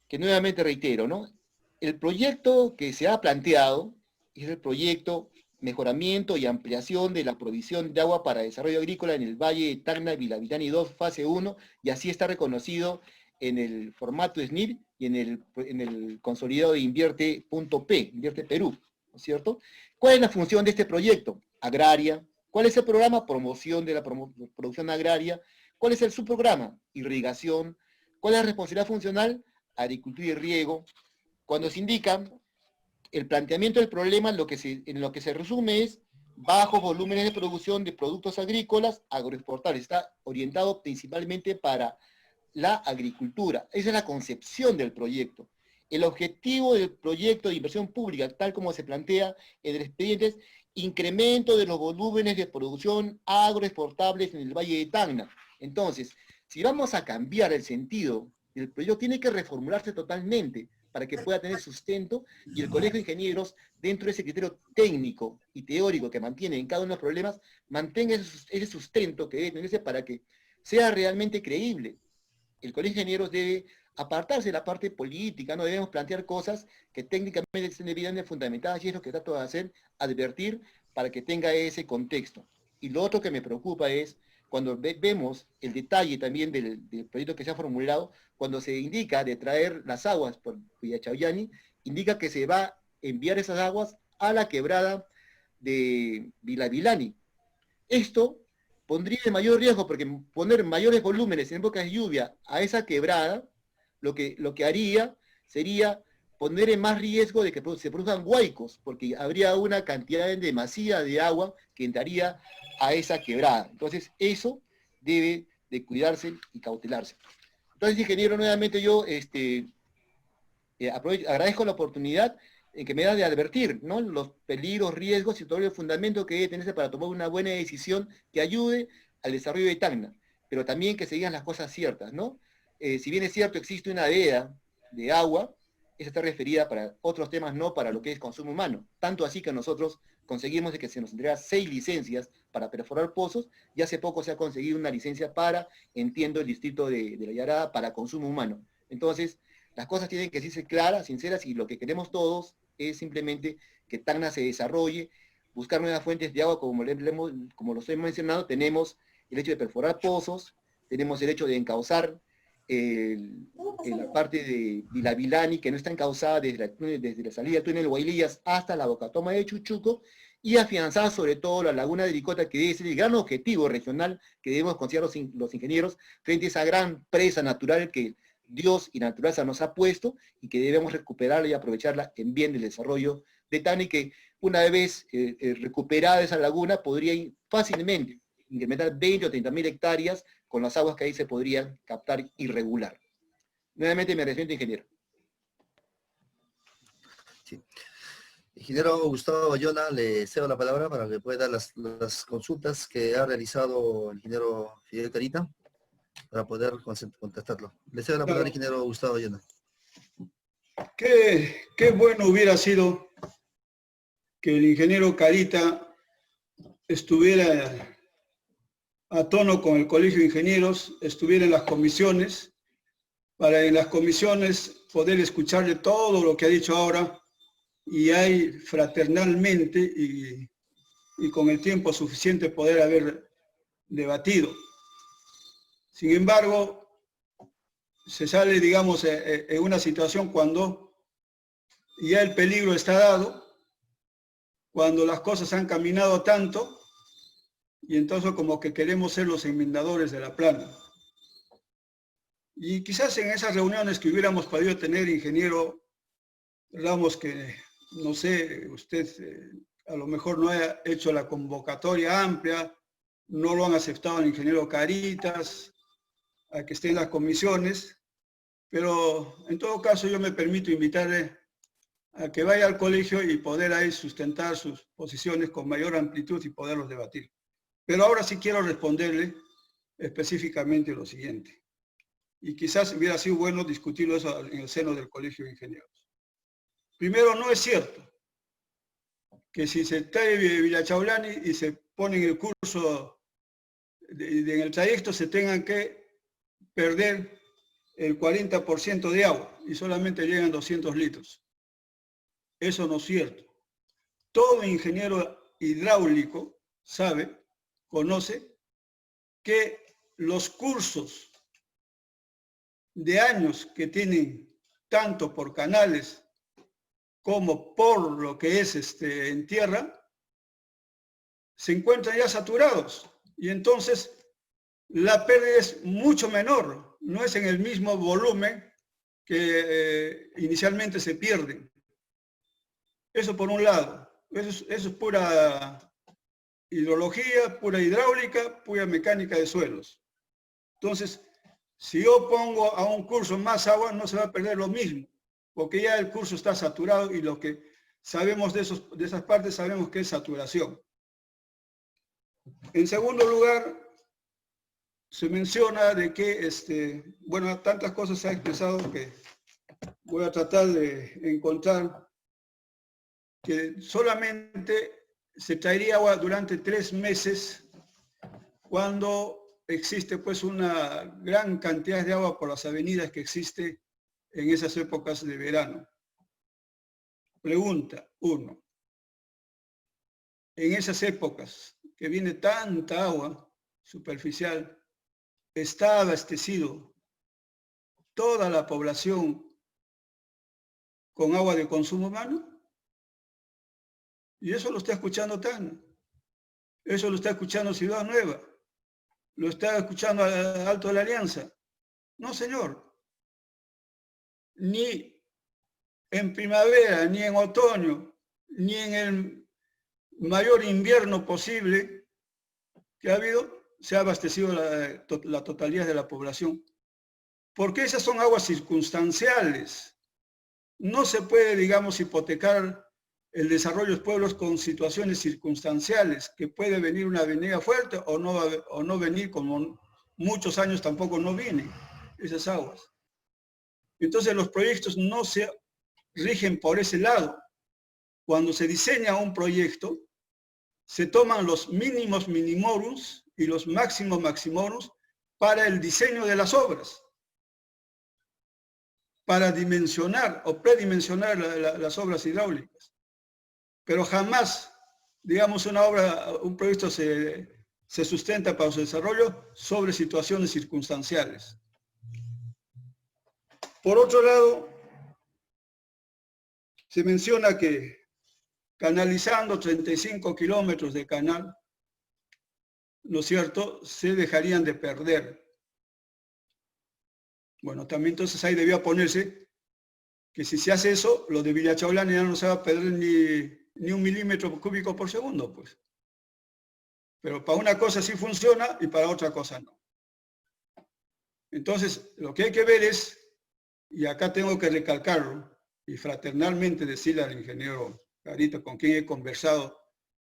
que, nuevamente reitero, ¿no? El proyecto que se ha planteado es el proyecto mejoramiento y ampliación de la provisión de agua para desarrollo agrícola en el Valle de Tacna, Villavidani 2, fase 1, y así está reconocido en el formato SNIP y en el consolidado de Invierte.p, Invierte Perú, ¿no es cierto? ¿Cuál es la función de este proyecto? Agraria. ¿Cuál es el programa? Promoción de la producción agraria. ¿Cuál es el subprograma? Irrigación. ¿Cuál es la responsabilidad funcional? Agricultura y riego. Cuando se indica el planteamiento del problema, en lo que se resume es bajos volúmenes de producción de productos agrícolas agroexportables. Está orientado principalmente para la agricultura. Esa es la concepción del proyecto. El objetivo del proyecto de inversión pública, tal como se plantea en el expediente, es incremento de los volúmenes de producción agroexportables en el Valle de Tacna. Entonces, si vamos a cambiar el sentido del proyecto, tiene que reformularse totalmente para que pueda tener sustento y el Colegio de Ingenieros, dentro de ese criterio técnico y teórico que mantiene en cada uno de los problemas, mantenga ese sustento que debe tenerse para que sea realmente creíble. El Colegio de Ingenieros debe apartarse de la parte política, no debemos plantear cosas que técnicamente estén debidamente fundamentadas, y es lo que trato de hacer, advertir para que tenga ese contexto. Y lo otro que me preocupa es, cuando vemos el detalle también del proyecto que se ha formulado, cuando se indica de traer las aguas por Villachaullani, indica que se va a enviar esas aguas a la quebrada de Vilavilani. Esto pondría en mayor riesgo, porque poner mayores volúmenes en épocas de lluvia a esa quebrada, lo que haría sería poner en más riesgo de que se produzcan huaicos, porque habría una cantidad demasiada de agua que entraría a esa quebrada. Entonces, eso debe de cuidarse y cautelarse. Entonces, ingeniero, nuevamente yo agradezco la oportunidad que me da de advertir, ¿no?, los peligros, riesgos y todo el fundamento que debe tenerse para tomar una buena decisión que ayude al desarrollo de Tacna, pero también que se digan las cosas ciertas, ¿no? Si bien es cierto, existe una veda de agua, esa está referida para otros temas, no para lo que es consumo humano. Tanto así que nosotros conseguimos de que se nos entrega 6 licencias para perforar pozos, y hace poco se ha conseguido una licencia para, entiendo, el distrito de La Yarada para consumo humano. Entonces, las cosas tienen que ser claras, sinceras, y lo que queremos todos es simplemente que Tacna se desarrolle, buscar nuevas fuentes de agua, como los he mencionado. Tenemos el hecho de perforar pozos, tenemos el hecho de encauzar la parte de Vilavilani, que no está encauzada desde la salida del túnel Guaylillas hasta la bocatoma de Chuchuco, y afianzar sobre todo la laguna de Licota, que debe ser el gran objetivo regional que debemos considerar los ingenieros frente a esa gran presa natural que Dios y la naturaleza nos ha puesto, y que debemos recuperarla y aprovecharla en bien del desarrollo de Tacna, y que una vez recuperada esa laguna podría fácilmente incrementar 20 o 30.000 hectáreas con las aguas que ahí se podrían captar y regular. Nuevamente me agradezco, ingeniero. Sí. Ingeniero Gustavo Bayona, le cedo la palabra para que pueda dar las consultas que ha realizado el ingeniero Fidel Carita, para poder contestarlo. Le cedo la palabra al ingeniero Gustavo Bayona. Qué bueno hubiera sido que el ingeniero Carita estuviera a tono con el Colegio de Ingenieros, estuviera en las comisiones, para en las comisiones poder escucharle todo lo que ha dicho ahora, y hay fraternalmente y con el tiempo suficiente poder haber debatido. Sin embargo, se sale, digamos, en una situación cuando ya el peligro está dado, cuando las cosas han caminado tanto, y entonces como que queremos ser los enmendadores de la plana. Y quizás en esas reuniones que hubiéramos podido tener, ingeniero Ramos, que no sé, usted a lo mejor no ha hecho la convocatoria amplia, no lo han aceptado el ingeniero Caritas, a que esté en las comisiones, pero en todo caso yo me permito invitarle a que vaya al colegio y poder ahí sustentar sus posiciones con mayor amplitud y poderlos debatir. Pero ahora sí quiero responderle específicamente lo siguiente. Y quizás hubiera sido bueno discutirlo eso en el seno del Colegio de Ingenieros. Primero, no es cierto que si se trae Villachaullani y se pone en el curso, en el trayecto, se tengan que perder el 40% de agua y solamente llegan 200 litros. Eso no es cierto. Todo ingeniero hidráulico sabe, conoce, que los cursos de años que tienen tanto por canales como por lo que es en tierra, se encuentran ya saturados, y entonces la pérdida es mucho menor, no es en el mismo volumen que inicialmente se pierden. Eso por un lado, eso es pura hidrología, pura hidráulica, pura mecánica de suelos. Entonces, si yo pongo a un curso más agua, no se va a perder lo mismo. porque ya el curso está saturado y lo que sabemos de esas partes sabemos que es saturación. En segundo lugar, se menciona de que, bueno, tantas cosas se ha expresado que voy a tratar de encontrar que solamente se traería agua durante 3 meses cuando existe pues una gran cantidad de agua por las avenidas que existe en esas épocas de verano. Pregunta 1. En esas épocas que viene tanta agua superficial, ¿está abastecido toda la población con agua de consumo humano? Y eso lo está escuchando Tacna, eso lo está escuchando Ciudad Nueva, lo está escuchando Alto de la Alianza. No, señor. Ni en primavera, ni en otoño, ni en el mayor invierno posible que ha habido, se ha abastecido la totalidad de la población. Porque esas son aguas circunstanciales. No se puede, digamos, hipotecar el desarrollo de los pueblos con situaciones circunstanciales, que puede venir una avenida fuerte o no venir, como muchos años tampoco no vienen esas aguas. Entonces los proyectos no se rigen por ese lado. Cuando se diseña un proyecto, se toman los mínimos minimorums y los máximos maximorums para el diseño de las obras, para dimensionar o predimensionar las obras hidráulicas. Pero jamás, digamos, un proyecto se sustenta para su desarrollo sobre situaciones circunstanciales. Por otro lado, se menciona que canalizando 35 kilómetros de canal, ¿no es cierto?, se dejarían de perder. Bueno, también entonces ahí debía ponerse que si se hace eso, lo de Villachaulani ya no se va a perder ni 1 milímetro cúbico por segundo, pues. Pero para una cosa sí funciona y para otra cosa no. Entonces, lo que hay que ver es, y acá tengo que recalcarlo, y fraternalmente decirle al ingeniero Carito, con quien he conversado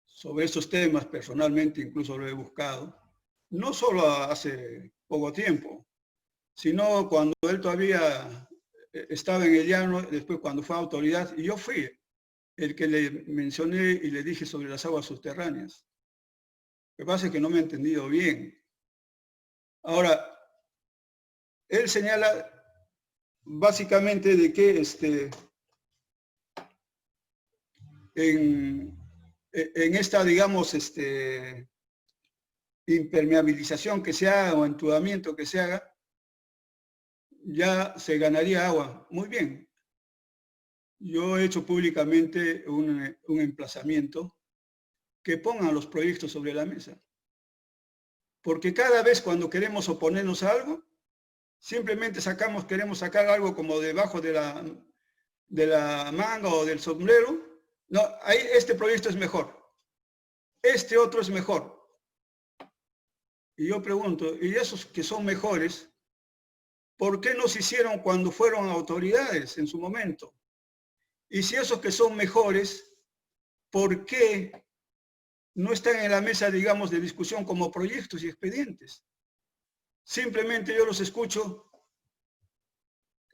sobre estos temas personalmente, incluso lo he buscado, no solo hace poco tiempo, sino cuando él todavía estaba en el llano, después cuando fue autoridad, y yo fui el que le mencioné y le dije sobre las aguas subterráneas. Lo que pasa es que no me ha entendido bien. Ahora, él señala básicamente de que en esta, digamos, impermeabilización que se haga o entubamiento que se haga, ya se ganaría agua. Muy bien. Yo he hecho públicamente un emplazamiento que pongan los proyectos sobre la mesa. Porque cada vez cuando queremos oponernos a algo, simplemente queremos sacar algo como debajo de la manga o del sombrero. No, ahí este proyecto es mejor. Este otro es mejor. Y yo pregunto, ¿y esos que son mejores, por qué no se hicieron cuando fueron autoridades en su momento? Y si esos que son mejores, ¿por qué no están en la mesa, digamos, de discusión como proyectos y expedientes? Simplemente yo los escucho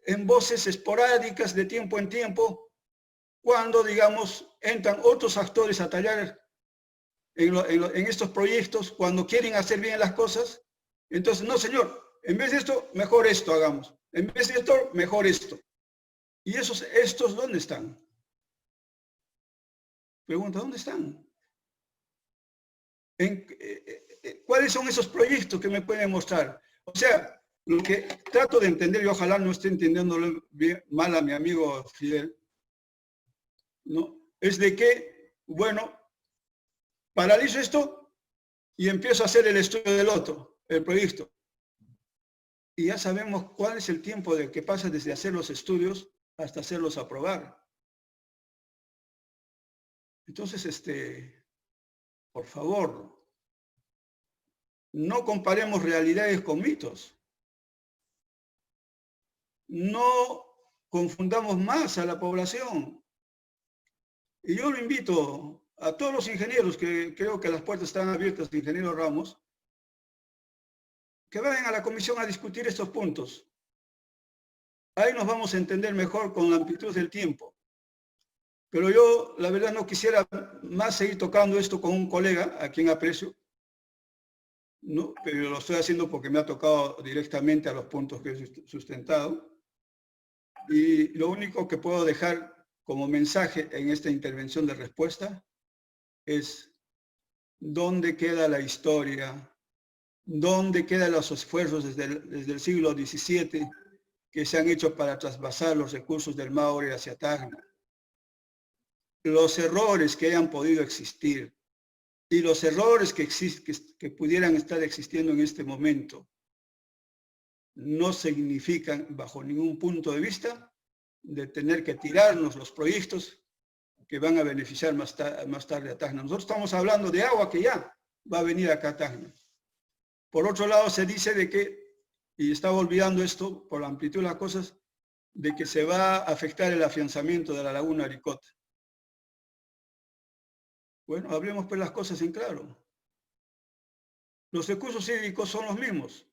en voces esporádicas de tiempo en tiempo, cuando, digamos, entran otros actores a tallar en estos proyectos, cuando quieren hacer bien las cosas. Entonces, no, señor, en vez de esto, mejor esto hagamos. En vez de esto, mejor esto. ¿Y estos dónde están? Pregunta, ¿dónde están? ¿Cuáles son esos proyectos que me pueden mostrar? O sea, lo que trato de entender, y ojalá no esté entendiéndolo mal a mi amigo Fidel, ¿no? Es de que, bueno, paralizo esto y empiezo a hacer el estudio del otro, el proyecto. Y ya sabemos cuál es el tiempo que pasa desde hacer los estudios hasta hacerlos aprobar. Entonces, por favor, no comparemos realidades con mitos. No confundamos más a la población. Y yo lo invito a todos los ingenieros, que creo que las puertas están abiertas, ingeniero Ramos, que vayan a la comisión a discutir estos puntos. Ahí nos vamos a entender mejor con la amplitud del tiempo. Pero yo, la verdad, no quisiera más seguir tocando esto con un colega, a quien aprecio, ¿no? Pero lo estoy haciendo porque me ha tocado directamente a los puntos que he sustentado. Y lo único que puedo dejar como mensaje en esta intervención de respuesta es: ¿dónde queda la historia? ¿Dónde quedan los esfuerzos desde el siglo XVII que se han hecho para trasvasar los recursos del Maule hacia Tacna? Los errores que hayan podido existir y los errores que pudieran estar existiendo en este momento no significan, bajo ningún punto de vista, de tener que tirarnos los proyectos que van a beneficiar más tarde a Tacna. Nosotros estamos hablando de agua que ya va a venir acá a Tacna. Por otro lado, se dice de que, y estaba olvidando esto por la amplitud de las cosas, de que se va a afectar el afianzamiento de la laguna Aricota. Bueno, hablemos pues las cosas en claro. Los recursos hídricos son los mismos.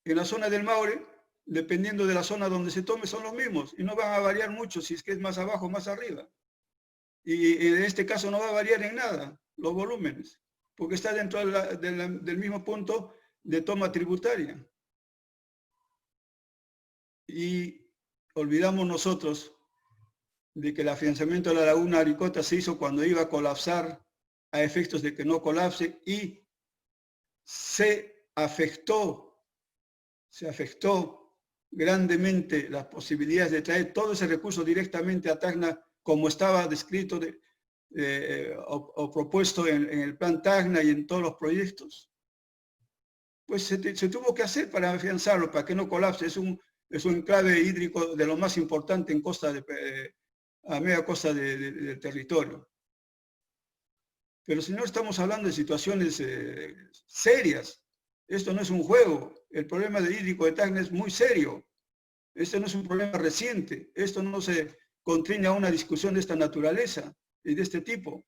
En la zona del Maule, dependiendo de la zona donde se tome, son los mismos y no van a variar mucho si es que es más abajo o más arriba. Y en este caso no va a variar en nada los volúmenes, porque está dentro del mismo punto de toma tributaria. Y olvidamos nosotros de que el afianzamiento de la laguna Aricota se hizo cuando iba a colapsar, a efectos de que no colapse, y se afectó grandemente las posibilidades de traer todo ese recurso directamente a Tacna, como estaba descrito o propuesto en el plan Tacna y en todos los proyectos. Pues se tuvo que hacer para afianzarlo, para que no colapse. Es un enclave hídrico de lo más importante en a media costa del territorio. Pero si no, estamos hablando de situaciones serias. Esto no es un juego. El problema de hídrico de Tacna es muy serio. Este no es un problema reciente. Esto no se contriña a una discusión de esta naturaleza y de este tipo.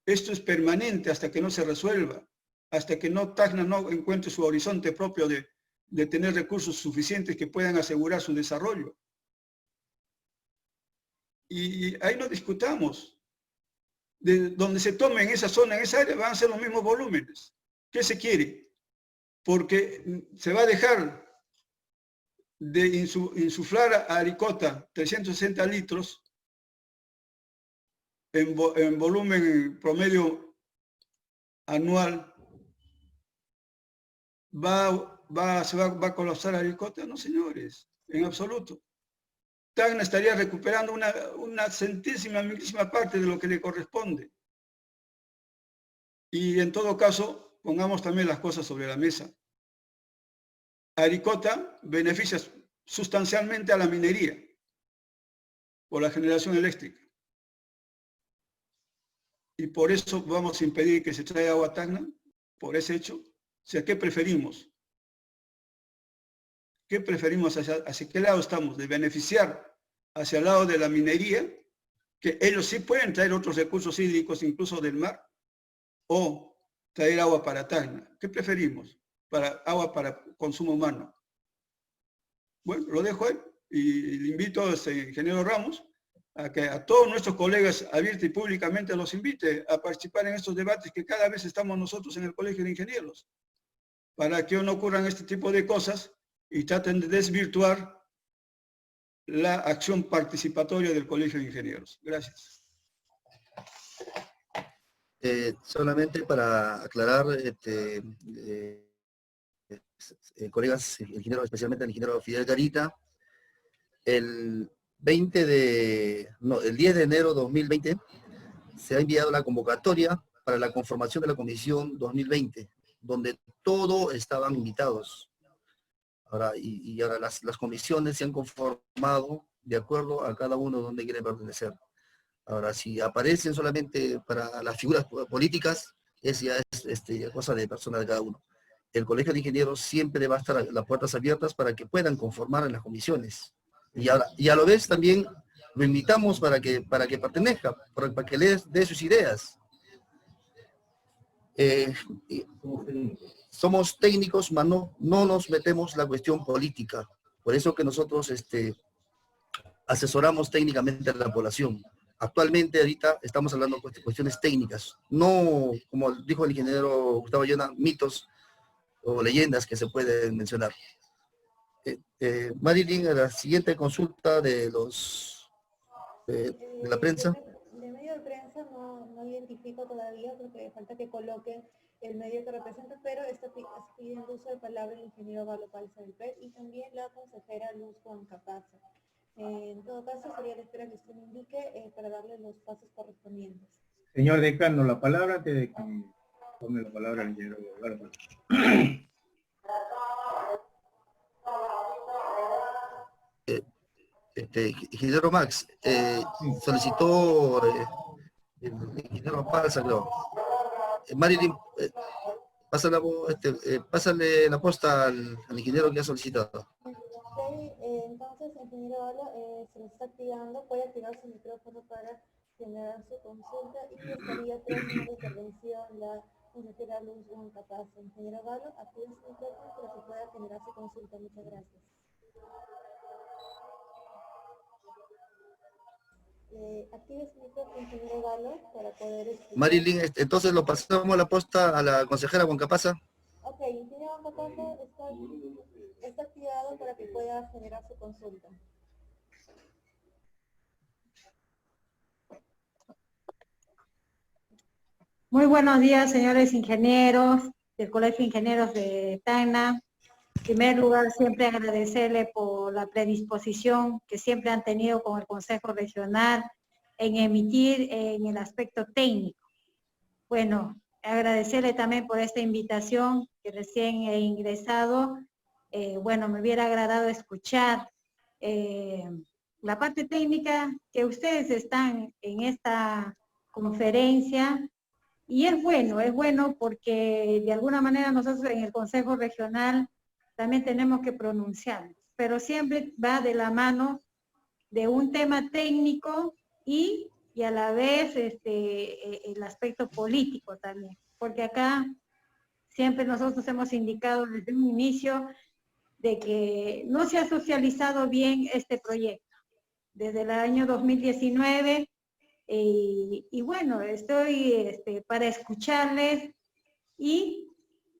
Esto es permanente hasta que no se resuelva, hasta que Tacna no encuentre su horizonte propio de tener recursos suficientes que puedan asegurar su desarrollo. Y ahí no discutamos. De donde se tome en esa zona, en esa área, van a ser los mismos volúmenes. ¿Qué se quiere? Porque se va a dejar de insuflar a Aricota 360 litros en volumen promedio anual. ¿Se va a colapsar Aricota? No, señores, en absoluto. Tacna estaría recuperando una centésima, milésima parte de lo que le corresponde. Y en todo caso, pongamos también las cosas sobre la mesa. Aricota beneficia sustancialmente a la minería por la generación eléctrica. Y por eso vamos a impedir que se traiga agua a Tacna, por ese hecho. O sea, ¿qué preferimos? ¿Qué preferimos? ¿Hacia qué lado estamos? ¿De beneficiar hacia el lado de la minería, que ellos sí pueden traer otros recursos hídricos, incluso del mar, o traer agua para Tacna? ¿Qué preferimos? Agua para consumo humano. Bueno, lo dejo ahí y le invito a ingeniero Ramos a que a todos nuestros colegas abierta y públicamente los invite a participar en estos debates que cada vez estamos nosotros en el Colegio de Ingenieros, para que no ocurran este tipo de cosas y traten de desvirtuar la acción participatoria del Colegio de Ingenieros. Gracias. Solamente para aclarar, colegas ingenieros, especialmente el ingeniero Fidel Garita, el 10 de enero de 2020 se ha enviado la convocatoria para la conformación de la Comisión 2020, donde todos estaban invitados. Ahora, y ahora las comisiones se han conformado de acuerdo a cada uno donde quiere pertenecer. Ahora, si aparecen solamente para las figuras políticas, es ya cosa de persona de cada uno. el Colegio de Ingenieros siempre va a estar las puertas abiertas para que puedan conformar en las comisiones. Y a la vez también lo invitamos para que pertenezca, para que le dé sus ideas. Somos técnicos, mas no nos metemos la cuestión política. Por eso que nosotros asesoramos técnicamente a la población. Actualmente, ahorita, estamos hablando de cuestiones técnicas, no, como dijo el ingeniero Gustavo Ayona, mitos o leyendas que se pueden mencionar. Marilyn, a la siguiente consulta de la prensa. De medio de prensa no identifico todavía porque falta que coloquen el medio que representa, pero está pidiendo uso de palabra el ingeniero Galo Palza del PET y también la consejera Luz Juan Capaza. En todo caso, sería la espera que usted me indique para darle los pasos correspondientes. Señor decano, la palabra antes de que tome la palabra el ingeniero Galo. Ingeniero Max, solicitó el ingeniero Palza, creo. Marilyn, pásale la posta al ingeniero que ha solicitado. Entonces, ingeniero Galo, se le está activando, puede activar su micrófono para generar su consulta y que estaría tras una intervención la consejera Luz Juan Capaz. Ingeniero Galo, active su micrófono para que pueda generar su consulta. Muchas gracias. Active su micrófono, ingeniero Galo, para poder... Marilyn, entonces lo pasamos la posta a la consejera Juan Capaza. Ok, ingeniero Juan Capaza está activado para que pueda generar su consulta. Muy buenos días, señores ingenieros del Colegio de Ingenieros de Tacna. En primer lugar, siempre agradecerle por la predisposición que siempre han tenido con el Consejo Regional en emitir en el aspecto técnico. Bueno, agradecerle también por esta invitación que recién he ingresado. Bueno, me hubiera agradado escuchar la parte técnica que ustedes están en esta conferencia. Y es bueno porque de alguna manera nosotros en el Consejo Regional también tenemos que pronunciarnos, pero siempre va de la mano de un tema técnico y a la vez el aspecto político también, porque acá siempre nosotros hemos indicado desde un inicio de que no se ha socializado bien este proyecto. Desde el año 2019, y bueno, estoy para escucharles y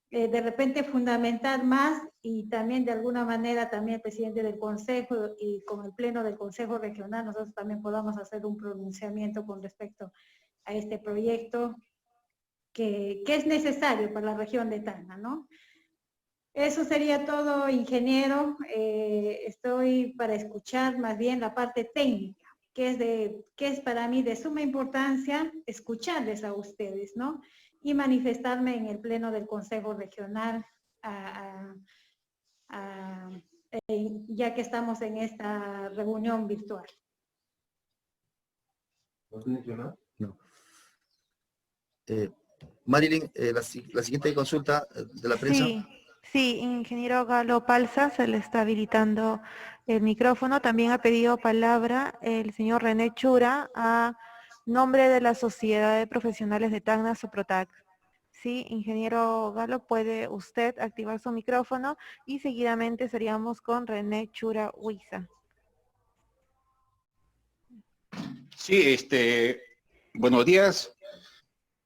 de repente fundamentar más y también de alguna manera también el presidente del Consejo y con el pleno del Consejo Regional nosotros también podamos hacer un pronunciamiento con respecto a este proyecto que es necesario para la región de Tacna, ¿no? Eso sería todo, ingeniero. Estoy para escuchar más bien la parte técnica, que es para mí de suma importancia escucharles a ustedes, ¿no? Y manifestarme en el pleno del Consejo Regional, ya que estamos en esta reunión virtual. No. Marilyn, la siguiente consulta de la prensa. Sí, ingeniero Galo Palza, se le está habilitando el micrófono. También ha pedido palabra el señor René Chura a nombre de la Sociedad de Profesionales de Tacna, Soprotac. Sí, ingeniero Galo, puede usted activar su micrófono y seguidamente seríamos con René Chura Huiza. Sí, buenos días.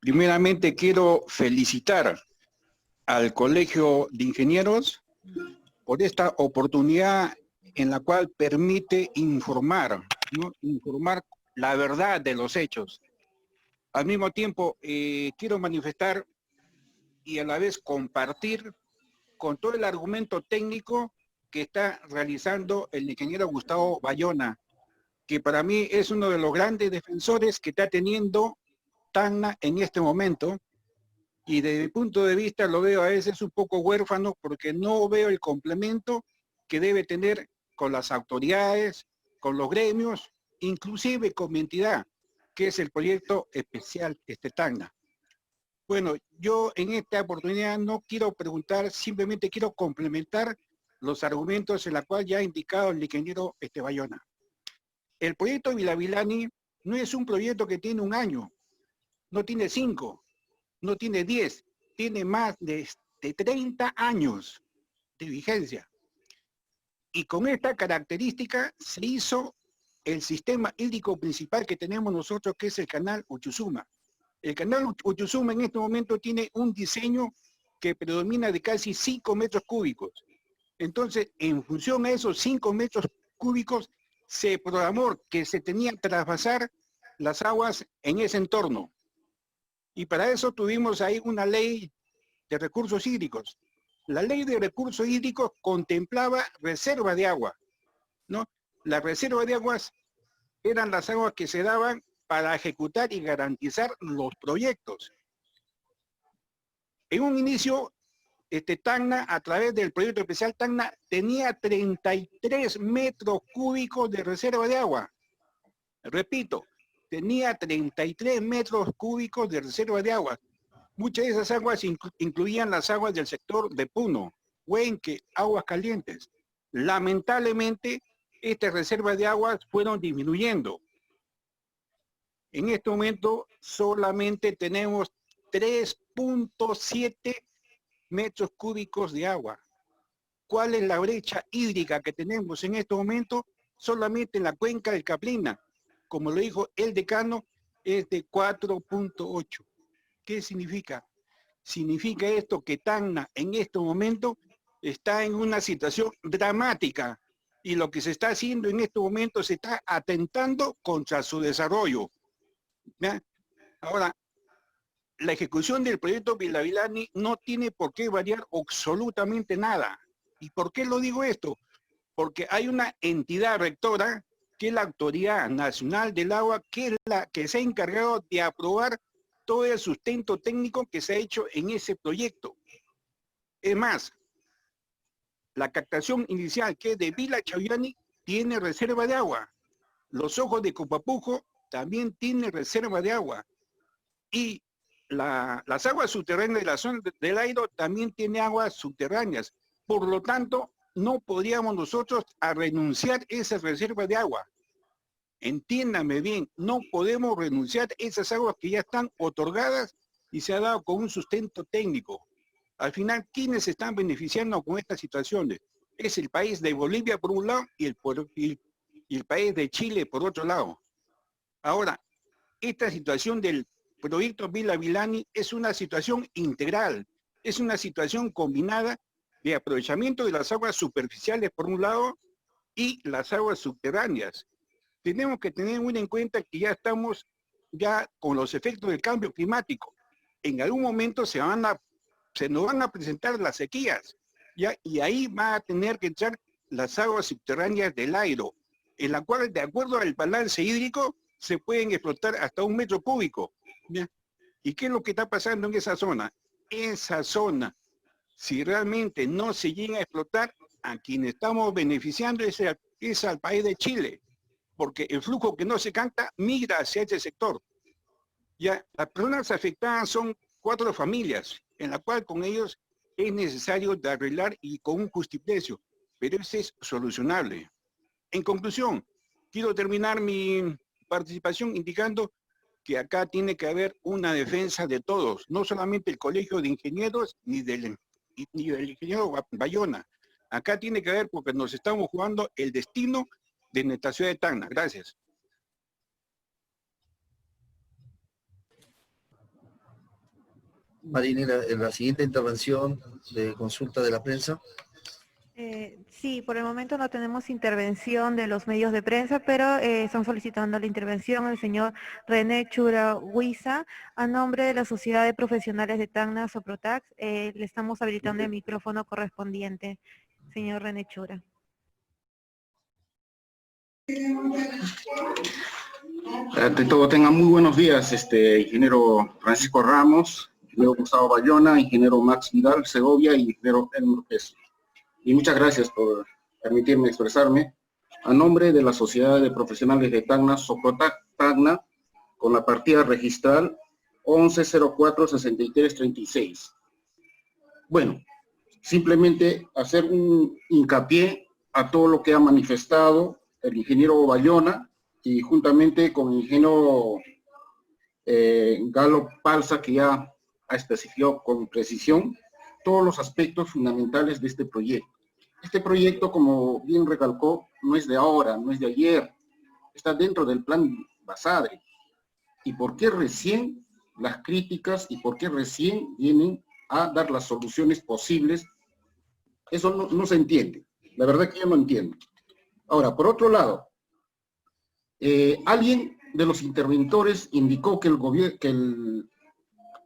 Primeramente quiero felicitar al Colegio de Ingenieros por esta oportunidad en la cual permite informar, ¿no? Informar la verdad de los hechos. Al mismo tiempo, quiero manifestar y a la vez compartir con todo el argumento técnico que está realizando el ingeniero Gustavo Bayona, que para mí es uno de los grandes defensores que está teniendo Tacna en este momento, y desde mi punto de vista lo veo a veces un poco huérfano porque no veo el complemento que debe tener con las autoridades, con los gremios, inclusive con mi entidad, que es el proyecto especial Tacna. Bueno, yo en esta oportunidad no quiero preguntar, simplemente quiero complementar los argumentos en la cual ya ha indicado el ingeniero Bayona. El proyecto Vilavilani no es un proyecto que tiene un año, no tiene 5, no tiene 10, tiene más de 30 años de vigencia. Y con esta característica se hizo el sistema hídrico principal que tenemos nosotros, que es el canal Uchusuma. El canal Uchusuma en este momento tiene un diseño que predomina de casi 5 metros cúbicos. Entonces, en función a esos 5 metros cúbicos, se programó que se tenían que trasvasar las aguas en ese entorno. Y para eso tuvimos ahí una ley de recursos hídricos. La ley de recursos hídricos contemplaba reserva de agua, ¿no? La reserva de aguas eran las aguas que se daban para ejecutar y garantizar los proyectos. En un inicio, Tacna, a través del proyecto especial Tacna, tenía 33 metros cúbicos de reserva de agua. Repito, tenía 33 metros cúbicos de reserva de agua. Muchas de esas aguas incluían las aguas del sector de Puno, Huenque, Aguas Calientes. Lamentablemente, estas reservas de aguas fueron disminuyendo. En este momento solamente tenemos 3.7 metros cúbicos de agua. ¿Cuál es la brecha hídrica que tenemos en este momento? Solamente en la cuenca del Caplina, como lo dijo el decano, es de 4.8. ¿Qué significa? Significa esto que Tacna en este momento está en una situación dramática y lo que se está haciendo en este momento se está atentando contra su desarrollo. ¿Ya? Ahora, la ejecución del proyecto Vilavilani no tiene por qué variar absolutamente nada. ¿Y por qué lo digo esto? Porque hay una entidad rectora, que es la Autoridad Nacional del Agua, que es la que se ha encargado de aprobar todo el sustento técnico que se ha hecho en ese proyecto. Es más, la captación inicial, que es de Villa Chauyani, tiene reserva de agua. Los Ojos de Copapujo también tienen reserva de agua. Y las aguas subterráneas de la zona del Airo también tiene aguas subterráneas. Por lo tanto, no podríamos nosotros renunciar a esa reserva de agua. Entiéndame bien, no podemos renunciar a esas aguas que ya están otorgadas y se ha dado con un sustento técnico. Al final, ¿quiénes se están beneficiando con estas situaciones? Es el país de Bolivia por un lado y el país de Chile por otro lado. Ahora, esta situación del proyecto Vilavilani es una situación integral, es una situación combinada de aprovechamiento de las aguas superficiales por un lado y las aguas subterráneas. Tenemos que tener muy en cuenta que ya estamos con los efectos del cambio climático. En algún momento se nos van a presentar las sequías, ¿ya? Y ahí va a tener que entrar las aguas subterráneas del Airo, en la cual, de acuerdo al balance hídrico, se pueden explotar hasta 1 metro cúbico, ¿ya? ¿Y qué es lo que está pasando en esa zona? Esa zona, si realmente no se llega a explotar, a quien estamos beneficiando es al país de Chile, porque el flujo que no se capta migra hacia ese sector. Ya, las personas afectadas son 4 familias, en la cual con ellos es necesario de arreglar y con un justiprecio, pero ese es solucionable. En conclusión, quiero terminar mi participación indicando que acá tiene que haber una defensa de todos, no solamente el Colegio de Ingenieros ni del ingeniero Bayona. Acá tiene que haber, porque nos estamos jugando el destino de nuestra ciudad de Tacna. Gracias. Marina, la siguiente intervención de consulta de la prensa. Sí, por el momento no tenemos intervención de los medios de prensa, pero están solicitando la intervención del señor René Chura Huiza a nombre de la Sociedad de Profesionales de Tacna, Soprotax. Le estamos habilitando el micrófono correspondiente. Señor René Chura. Ante todo, tengan muy buenos días, ingeniero Francisco Ramos, ingeniero Gustavo Bayona, ingeniero Max Vidal Segovia y ingeniero Elmer Pérez. Y muchas gracias por permitirme expresarme a nombre de la Sociedad de Profesionales de Tacna, Soprotac Tacna, con la partida registral 1104-6336. Bueno, simplemente hacer un hincapié a todo lo que ha manifestado el ingeniero Bayona y juntamente con el ingeniero Galo Palza, que ya ha especificado con precisión todos los aspectos fundamentales de este proyecto. Este proyecto, como bien recalcó, no es de ahora, no es de ayer, está dentro del plan Basadre. ¿Y por qué recién las críticas y por qué recién vienen a dar las soluciones posibles? Eso no se entiende. La verdad que yo no entiendo. Ahora, por otro lado, alguien de los interventores indicó que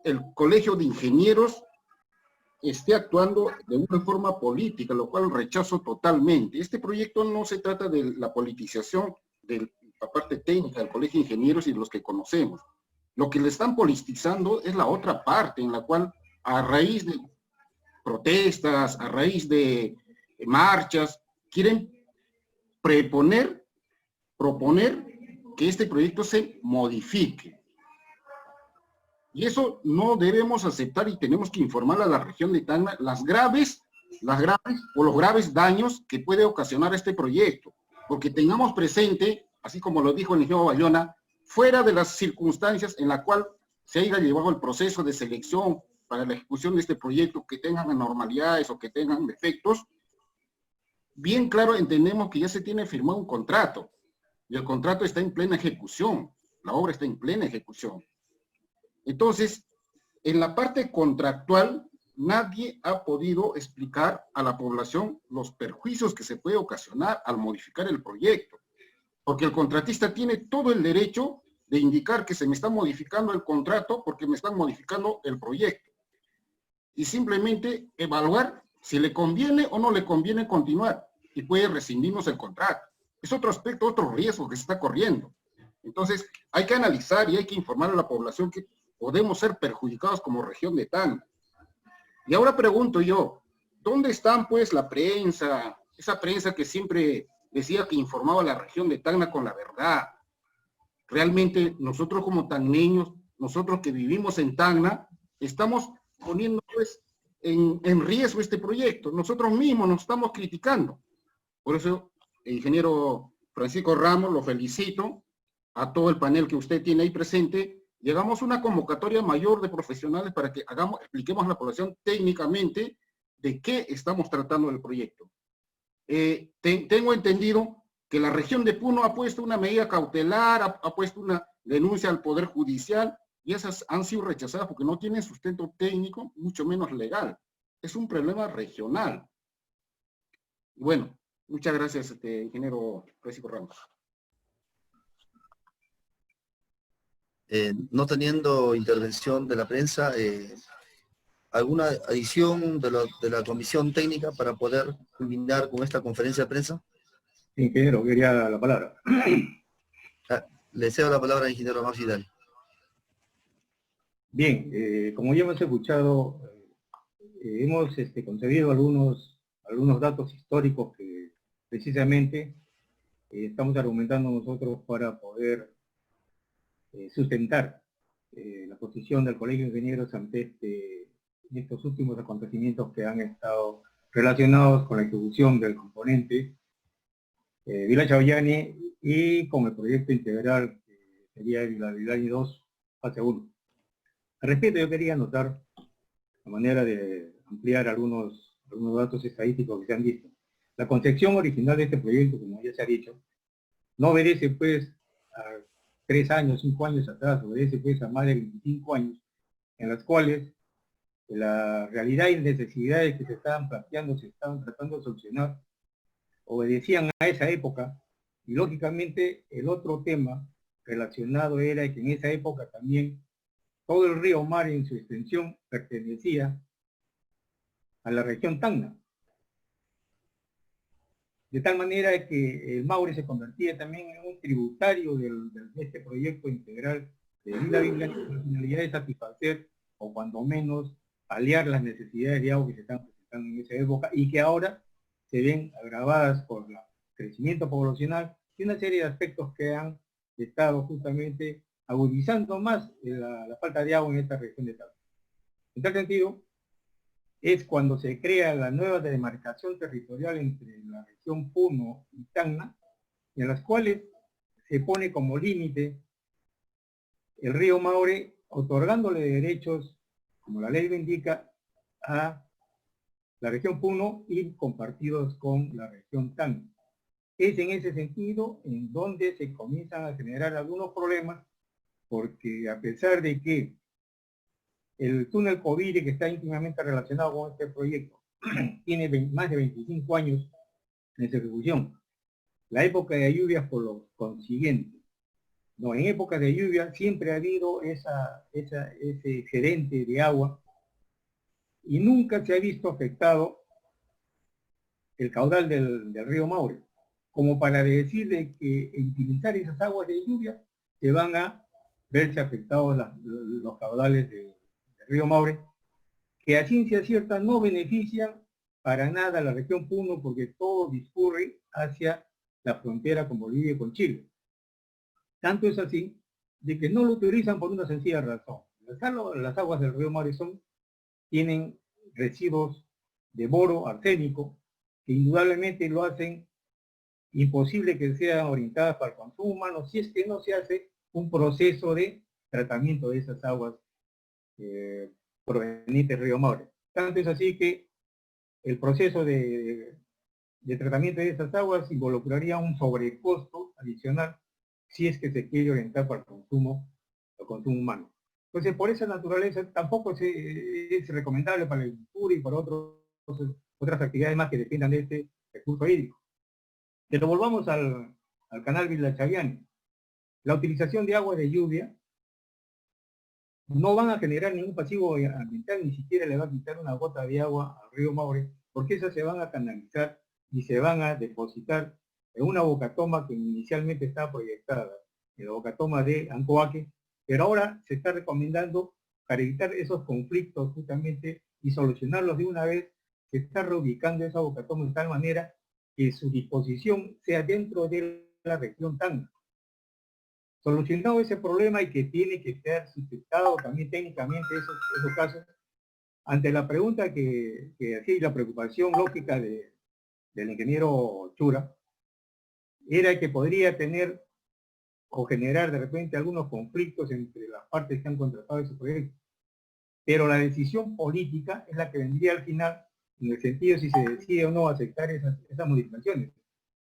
el Colegio de Ingenieros esté actuando de una forma política, lo cual rechazo totalmente. Este proyecto no se trata de la politización de la parte técnica del Colegio de Ingenieros y de los que conocemos. Lo que le están politizando es la otra parte, en la cual a raíz de protestas, a raíz de marchas, quieren proponer que este proyecto se modifique. Y eso no debemos aceptar y tenemos que informar a la región de Tacna los graves daños que puede ocasionar este proyecto. Porque tengamos presente, así como lo dijo el ingeniero Bayona, fuera de las circunstancias en la cual se haya llevado el proceso de selección para la ejecución de este proyecto, que tengan anormalidades o que tengan defectos, bien claro entendemos que ya se tiene firmado un contrato y el contrato está en plena ejecución, la obra está en plena ejecución. Entonces, en la parte contractual, nadie ha podido explicar a la población los perjuicios que se puede ocasionar al modificar el proyecto, porque el contratista tiene todo el derecho de indicar que se me está modificando el contrato porque me están modificando el proyecto, y simplemente evaluar si le conviene o no le conviene continuar, y puede rescindirnos el contrato. Es otro aspecto, otro riesgo que se está corriendo. Entonces, hay que analizar y hay que informar a la población que podemos ser perjudicados como región de Tacna. Y ahora pregunto yo, ¿dónde están pues la prensa? Esa prensa que siempre decía que informaba a la región de Tacna con la verdad. Realmente nosotros como tacneños, nosotros que vivimos en Tacna, estamos poniendo pues en riesgo este proyecto. Nosotros mismos nos estamos criticando. Por eso, el ingeniero Francisco Ramos, lo felicito, a todo el panel que usted tiene ahí presente. Llegamos a una convocatoria mayor de profesionales para que expliquemos a la población técnicamente de qué estamos tratando del proyecto. Tengo entendido que la región de Puno ha puesto una medida cautelar, ha puesto una denuncia al Poder Judicial, y esas han sido rechazadas porque no tienen sustento técnico, mucho menos legal. Es un problema regional. Bueno, muchas gracias, ingeniero Francisco Ramos. No teniendo intervención de la prensa, ¿alguna adición de la comisión técnica para poder culminar con esta conferencia de prensa? Ingeniero, quería la palabra. Le cedo la palabra al ingeniero Max Vidal. Bien, como ya hemos escuchado, hemos concedido algunos datos históricos que precisamente estamos argumentando nosotros para poder sustentar la posición del Colegio de Ingenieros ante estos últimos acontecimientos que han estado relacionados con la ejecución del componente Villa Chaullani y con el proyecto integral que sería el Vilavidani 2, fase 1. Al respecto, yo quería anotar, a manera de ampliar algunos datos estadísticos que se han visto. La concepción original de este proyecto, como ya se ha dicho, no obedece pues a 3 años, 5 años atrás, obedece pues a más de 25 años, en las cuales la realidad y necesidades que se estaban planteando, se estaban tratando de solucionar, obedecían a esa época, y lógicamente el otro tema relacionado era que en esa época también todo el río Mar en su extensión pertenecía a la región Tacna. De tal manera que el Maule se convertía también en un tributario de este proyecto integral de Vilavidani, con la finalidad de satisfacer, o cuando menos, paliar las necesidades de agua que se están presentando en esa época y que ahora se ven agravadas por el crecimiento poblacional y una serie de aspectos que han estado justamente agudizando más la falta de agua en esta región de Tacna. En tal sentido, es cuando se crea la nueva demarcación territorial entre la región Puno y Tacna, en las cuales se pone como límite el río Maure, otorgándole derechos, como la ley lo indica, a la región Puno y compartidos con la región Tacna. Es en ese sentido en donde se comienzan a generar algunos problemas, porque a pesar de que el túnel Covire, que está íntimamente relacionado con este proyecto, tiene más de 25 años en su ejecución, la época de lluvias por lo consiguiente, no, en épocas de lluvia siempre ha habido ese excedente de agua y nunca se ha visto afectado el caudal del río Maure, como para decir de que en utilizar esas aguas de lluvia se van a verse afectados los caudales del río Maure, que a ciencia cierta no benefician para nada a la región Puno, porque todo discurre hacia la frontera con Bolivia y con Chile. Tanto es así de que no lo utilizan por una sencilla razón. Las aguas del río Maure tienen residuos de boro, arsénico, que indudablemente lo hacen imposible que sean orientadas para el consumo humano si es que no se hace un proceso de tratamiento de esas aguas provenientes del río Maure. Tanto es así que el proceso de tratamiento de esas aguas involucraría un sobrecosto adicional si es que se quiere orientar para el consumo humano. Entonces, por esa naturaleza tampoco es recomendable para la agricultura y para otras actividades más que dependan de este recurso hídrico. Pero volvamos al canal Villa-Chaviani. La utilización de agua de lluvia no van a generar ningún pasivo ambiental, ni siquiera le va a quitar una gota de agua al río Maure, porque esas se van a canalizar y se van a depositar en una bocatoma que inicialmente estaba proyectada, en la bocatoma de Ancoaque, pero ahora se está recomendando para evitar esos conflictos justamente y solucionarlos de una vez, se está reubicando esa bocatoma de tal manera que su disposición sea dentro de la región Tacna. Solucionado ese problema y que tiene que ser sustentado también técnicamente esos casos, ante la pregunta que hacía y la preocupación lógica del ingeniero Chura, era que podría tener o generar de repente algunos conflictos entre las partes que han contratado ese proyecto. Pero la decisión política es la que vendría al final, en el sentido si se decide o no aceptar esas modificaciones.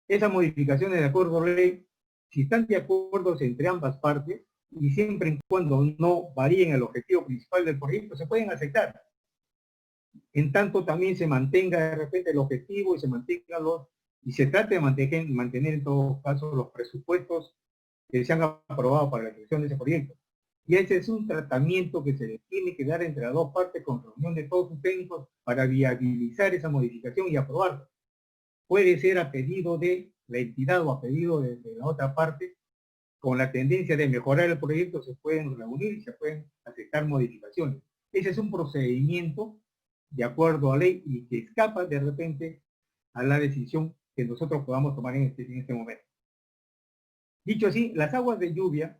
Esas modificaciones de acuerdo a la ley, si están de acuerdo entre ambas partes, y siempre y cuando no varíen el objetivo principal del proyecto, se pueden aceptar. En tanto también se mantenga de repente el objetivo y se trate de mantener en todos casos los presupuestos que se han aprobado para la ejecución de ese proyecto. Y ese es un tratamiento que se le tiene que dar entre las dos partes con reunión de todos sus técnicos para viabilizar esa modificación y aprobarla. Puede ser a pedido de la entidad o a pedido de la otra parte, con la tendencia de mejorar el proyecto se pueden reunir y se pueden aceptar modificaciones. Ese es un procedimiento de acuerdo a ley y que escapa de repente a la decisión que nosotros podamos tomar en este momento. Dicho así, las aguas de lluvia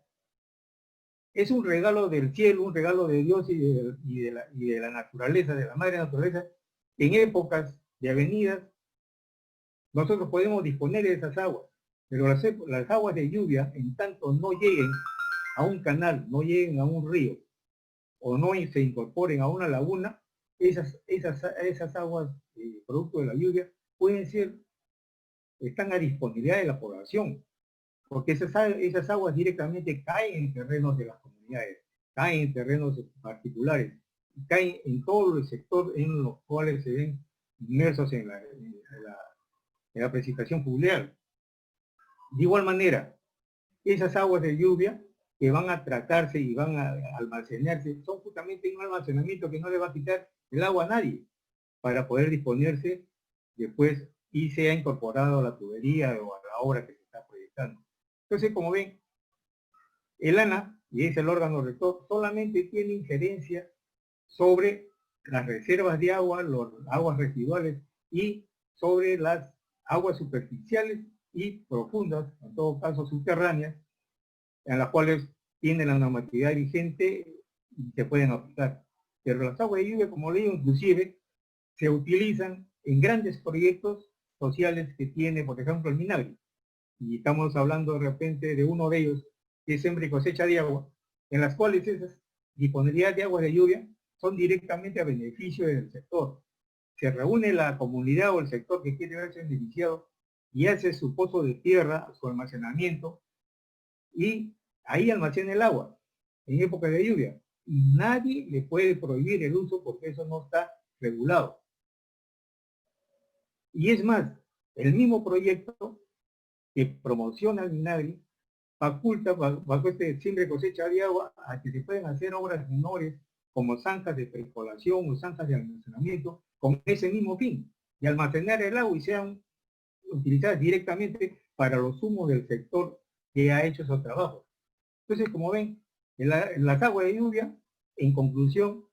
es un regalo del cielo, un regalo de Dios y de la naturaleza, de la madre naturaleza. En épocas de avenidas, nosotros podemos disponer de esas aguas, pero las aguas de lluvia, en tanto no lleguen a un canal, no lleguen a un río, o no se incorporen a una laguna, esas aguas, producto de la lluvia, están a disponibilidad de la población, porque esas aguas directamente caen en terrenos de las comunidades, caen en terrenos particulares, caen en todo el sector en los cuales se ven inmersos en la precipitación fluvial. De igual manera, esas aguas de lluvia que van a tratarse y van a almacenarse, son justamente un almacenamiento que no le va a quitar el agua a nadie, para poder disponerse después y sea incorporado a la tubería o a la obra que se está proyectando. Entonces, como ven, el ANA, y es el órgano rector, solamente tiene injerencia sobre las reservas de agua, las aguas residuales y sobre las aguas superficiales y profundas, en todo caso subterráneas, en las cuales tienen la normatividad vigente y se pueden aplicar. Pero las aguas de lluvia, como le digo, inclusive se utilizan en grandes proyectos sociales que tiene, por ejemplo, el Minagri. Y estamos hablando de repente de uno de ellos, que es siembra y cosecha de agua, en las cuales esas disponibilidades de aguas de lluvia son directamente a beneficio del sector. Se reúne la comunidad o el sector que quiere verse beneficiado y hace su pozo de tierra, su almacenamiento, y ahí almacena el agua en época de lluvia. Y nadie le puede prohibir el uso porque eso no está regulado. Y es más, el mismo proyecto que promociona el Minagri faculta bajo este siembra y cosecha de agua a que se pueden hacer obras menores como zanjas de percolación o zanjas de almacenamiento con ese mismo fin, de almacenar el agua y sean utilizadas directamente para los humos del sector que ha hecho esos trabajos. Entonces, como ven, en las aguas de lluvia, en conclusión,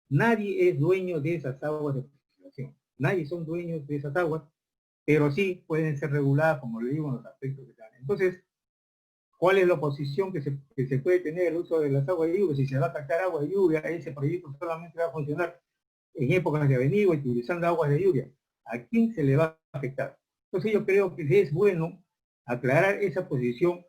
nadie es dueño de esas aguas de precipitación. Nadie son dueños de esas aguas, pero sí pueden ser reguladas, como le digo, en los aspectos que dan. Entonces, ¿cuál es la oposición que se puede tener el uso de las aguas de lluvia? Si se va a atacar agua de lluvia, ese proyecto solamente va a funcionar en épocas de avenida utilizando aguas de lluvia. ¿A quién se le va a afectar? Entonces yo creo que es bueno aclarar esa posición,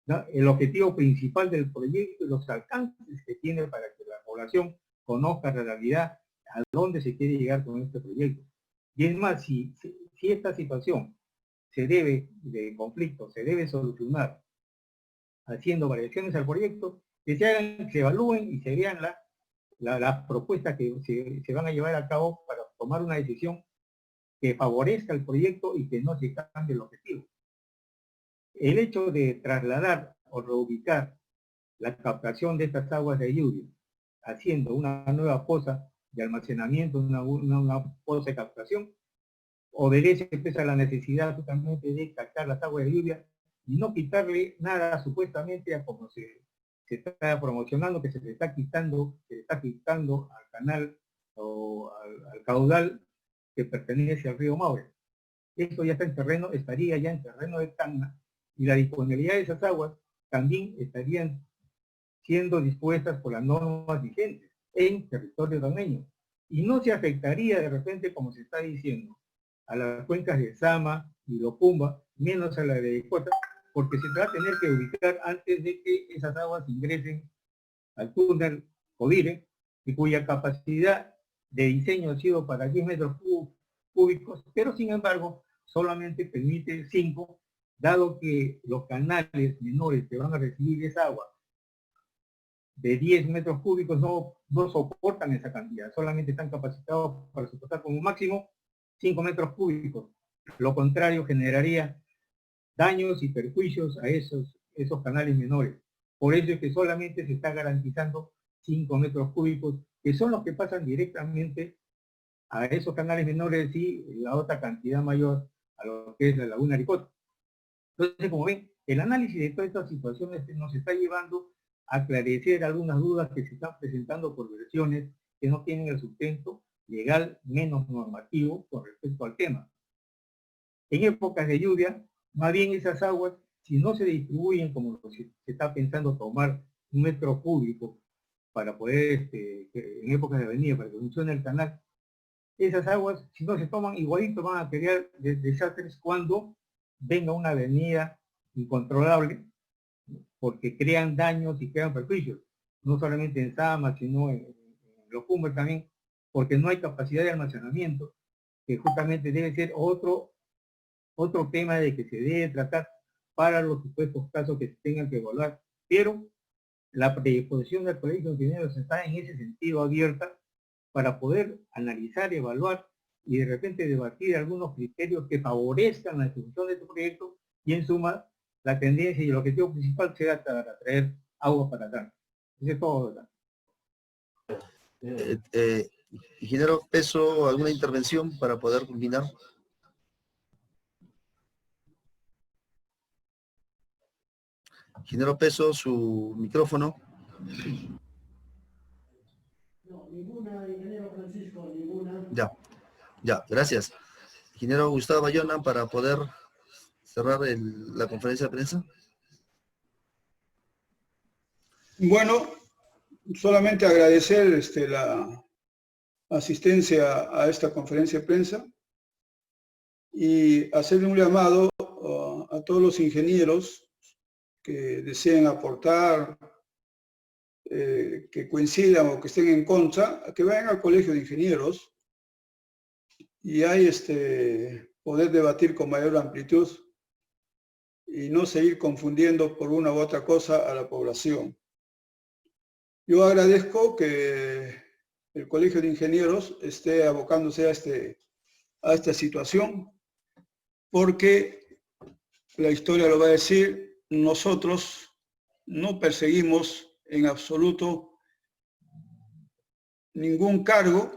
¿no? El objetivo principal del proyecto y los alcances que tiene para que la población conozca la realidad a dónde se quiere llegar con este proyecto. Y es más, si esta situación de conflicto se debe solucionar haciendo variaciones al proyecto, que se hagan, que se evalúen y se vean las propuestas que se van a llevar a cabo para tomar una decisión que favorezca el proyecto y que no se cambie el objetivo. El hecho de trasladar o reubicar la captación de estas aguas de lluvia, haciendo una nueva fosa de almacenamiento, una fosa de captación, obedece pues, a la necesidad justamente de captar las aguas de lluvia y no quitarle nada supuestamente a como se está promocionando, que se le está quitando al canal o al caudal que pertenece al río Maule. Esto ya está estaría ya en terreno de Tacna, y la disponibilidad de esas aguas también estarían siendo dispuestas por las normas vigentes en territorio tacneño. Y no se afectaría de repente, como se está diciendo, a las cuencas de Sama y Lopumba, menos a la de Cota, porque se va a tener que ubicar antes de que esas aguas ingresen al túnel Codire, y cuya capacidad de diseño ha sido para 10 metros cúbicos, pero sin embargo solamente permite 5, dado que los canales menores que van a recibir esa agua de 10 metros cúbicos no soportan esa cantidad, solamente están capacitados para soportar como máximo 5 metros cúbicos. Lo contrario generaría daños y perjuicios a esos canales menores. Por ello es que solamente se está garantizando 5 metros cúbicos, que son los que pasan directamente a esos canales menores y la otra cantidad mayor a lo que es la laguna Aricota. Entonces, como ven, el análisis de todas estas situaciones nos está llevando a aclarecer algunas dudas que se están presentando por versiones que no tienen el sustento legal menos normativo con respecto al tema. En épocas de lluvia, más bien esas aguas, si no se distribuyen como se está pensando tomar 1 metro cúbico para poder, en épocas de avenida, para que funcione el canal, esas aguas, si no se toman, igualito van a crear desastres cuando venga una avenida incontrolable, porque crean daños y crean perjuicios, no solamente en Sama, sino en los Cumbres también, porque no hay capacidad de almacenamiento, que justamente debe ser otro tema de que se debe tratar para los supuestos casos que se tengan que evaluar, pero la predisposición del Colegio de Ingenieros está en ese sentido abierta para poder analizar, evaluar y de repente debatir algunos criterios que favorezcan la ejecución de tu proyecto y en suma la tendencia y el objetivo principal sea para traer agua para acá. Eso es todo, ¿verdad? Ingeniero Peso, ¿alguna intervención para poder culminar? Ingeniero Peso, su micrófono. No, ninguna, ingeniero Francisco, ninguna. Ya, gracias. Ingeniero Gustavo Bayona, para poder cerrar la conferencia de prensa. Bueno, solamente agradecer la asistencia a esta conferencia de prensa y hacerle un llamado a todos los ingenieros que deseen aportar, que coincidan o que estén en contra, que vayan al Colegio de Ingenieros y hay poder debatir con mayor amplitud y no seguir confundiendo por una u otra cosa a la población. Yo agradezco que el Colegio de Ingenieros esté abocándose a esta situación, porque la historia lo va a decir, nosotros no perseguimos en absoluto ningún cargo,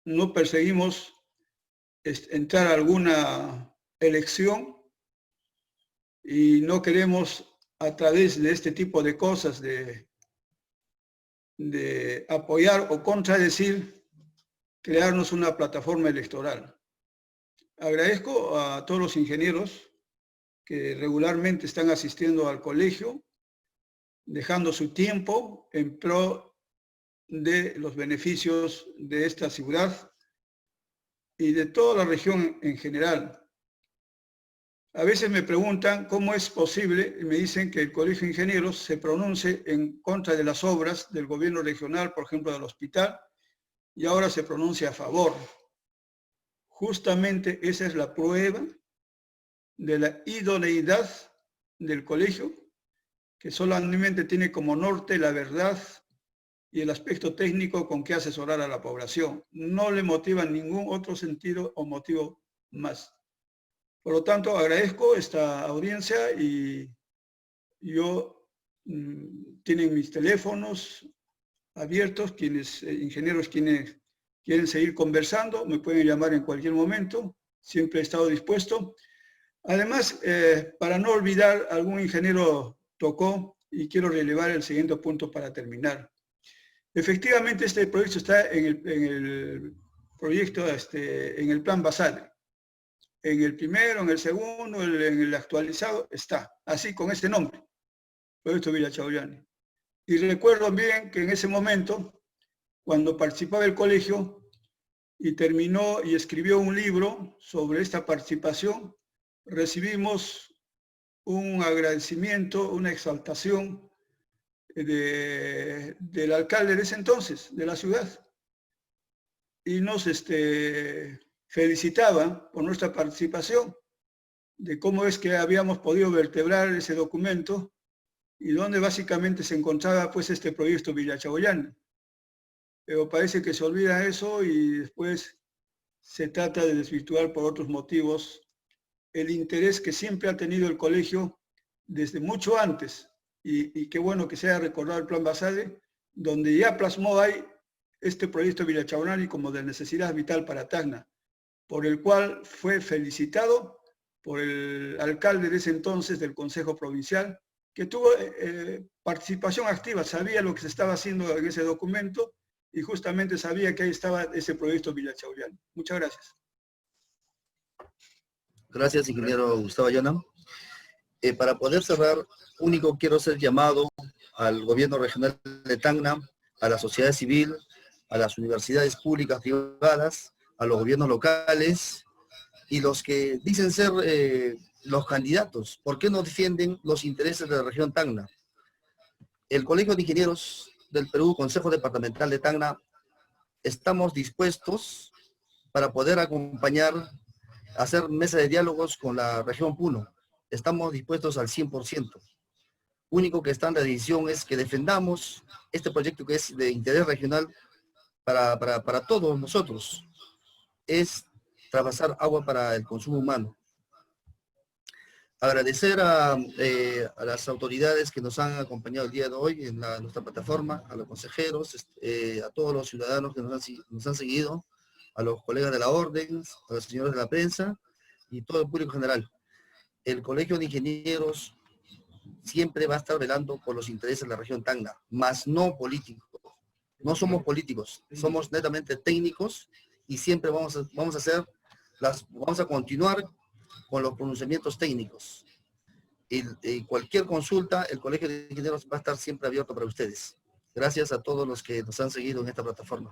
no perseguimos entrar a alguna elección y no queremos a través de este tipo de cosas de apoyar o contradecir, crearnos una plataforma electoral. Agradezco a todos los ingenieros que regularmente están asistiendo al colegio, dejando su tiempo en pro de los beneficios de esta ciudad y de toda la región en general. A veces me preguntan cómo es posible, y me dicen que el Colegio de Ingenieros se pronuncie en contra de las obras del gobierno regional, por ejemplo, del hospital, y ahora se pronuncia a favor. Justamente esa es la prueba de la idoneidad del colegio, que solamente tiene como norte la verdad y el aspecto técnico con que asesorar a la población. No le motiva ningún otro sentido o motivo más. Por lo tanto, agradezco esta audiencia y tienen mis teléfonos abiertos, ingenieros quienes quieren seguir conversando, me pueden llamar en cualquier momento, siempre he estado dispuesto. Además, para no olvidar, algún ingeniero tocó y quiero relevar el siguiente punto para terminar. Efectivamente, este proyecto está en el proyecto, en el plan Basadre. En el primero, en el segundo, en el actualizado, está, así con este nombre, Proyecto Villa Chaullani. Y recuerdo bien que en ese momento, cuando participaba el colegio y terminó y escribió un libro sobre esta participación, recibimos un agradecimiento, una exaltación del alcalde de ese entonces, de la ciudad. Y nos felicitaba por nuestra participación, de cómo es que habíamos podido vertebrar ese documento y donde básicamente se encontraba pues este proyecto Villa Chaullani. Pero parece que se olvida eso y después se trata de desvirtuar por otros motivos el interés que siempre ha tenido el colegio desde mucho antes. Y qué bueno que se haya recordado el plan Basadre, donde ya plasmó ahí este proyecto Villa Chaullani como de necesidad vital para Tacna, por el cual fue felicitado por el alcalde de ese entonces del Consejo Provincial, que tuvo participación activa, sabía lo que se estaba haciendo en ese documento y justamente sabía que ahí estaba ese proyecto Villa Chaullani. Muchas gracias. Gracias, ingeniero Gustavo Bayona. Para poder cerrar, único quiero hacer llamado al gobierno regional de Tacna, a la sociedad civil, a las universidades públicas privadas, a los gobiernos locales y los que dicen ser los candidatos. ¿Por qué no defienden los intereses de la región Tacna? El Colegio de Ingenieros del Perú, Consejo Departamental de Tacna, estamos dispuestos para poder acompañar, hacer mesa de diálogos con la región Puno. Estamos dispuestos al 100%. Único que está en la decisión es que defendamos este proyecto que es de interés regional para todos nosotros. Es traspasar agua para el consumo humano. Agradecer a las autoridades que nos han acompañado el día de hoy en nuestra plataforma, a los consejeros, a todos los ciudadanos que nos han seguido, a los colegas de la orden, a los señores de la prensa y todo el público general. El Colegio de Ingenieros siempre va a estar velando por los intereses de la región Tacna, más no políticos. No somos políticos, somos netamente técnicos y siempre vamos a continuar con los pronunciamientos técnicos. y cualquier consulta, el Colegio de Ingenieros va a estar siempre abierto para ustedes. Gracias a todos los que nos han seguido en esta plataforma.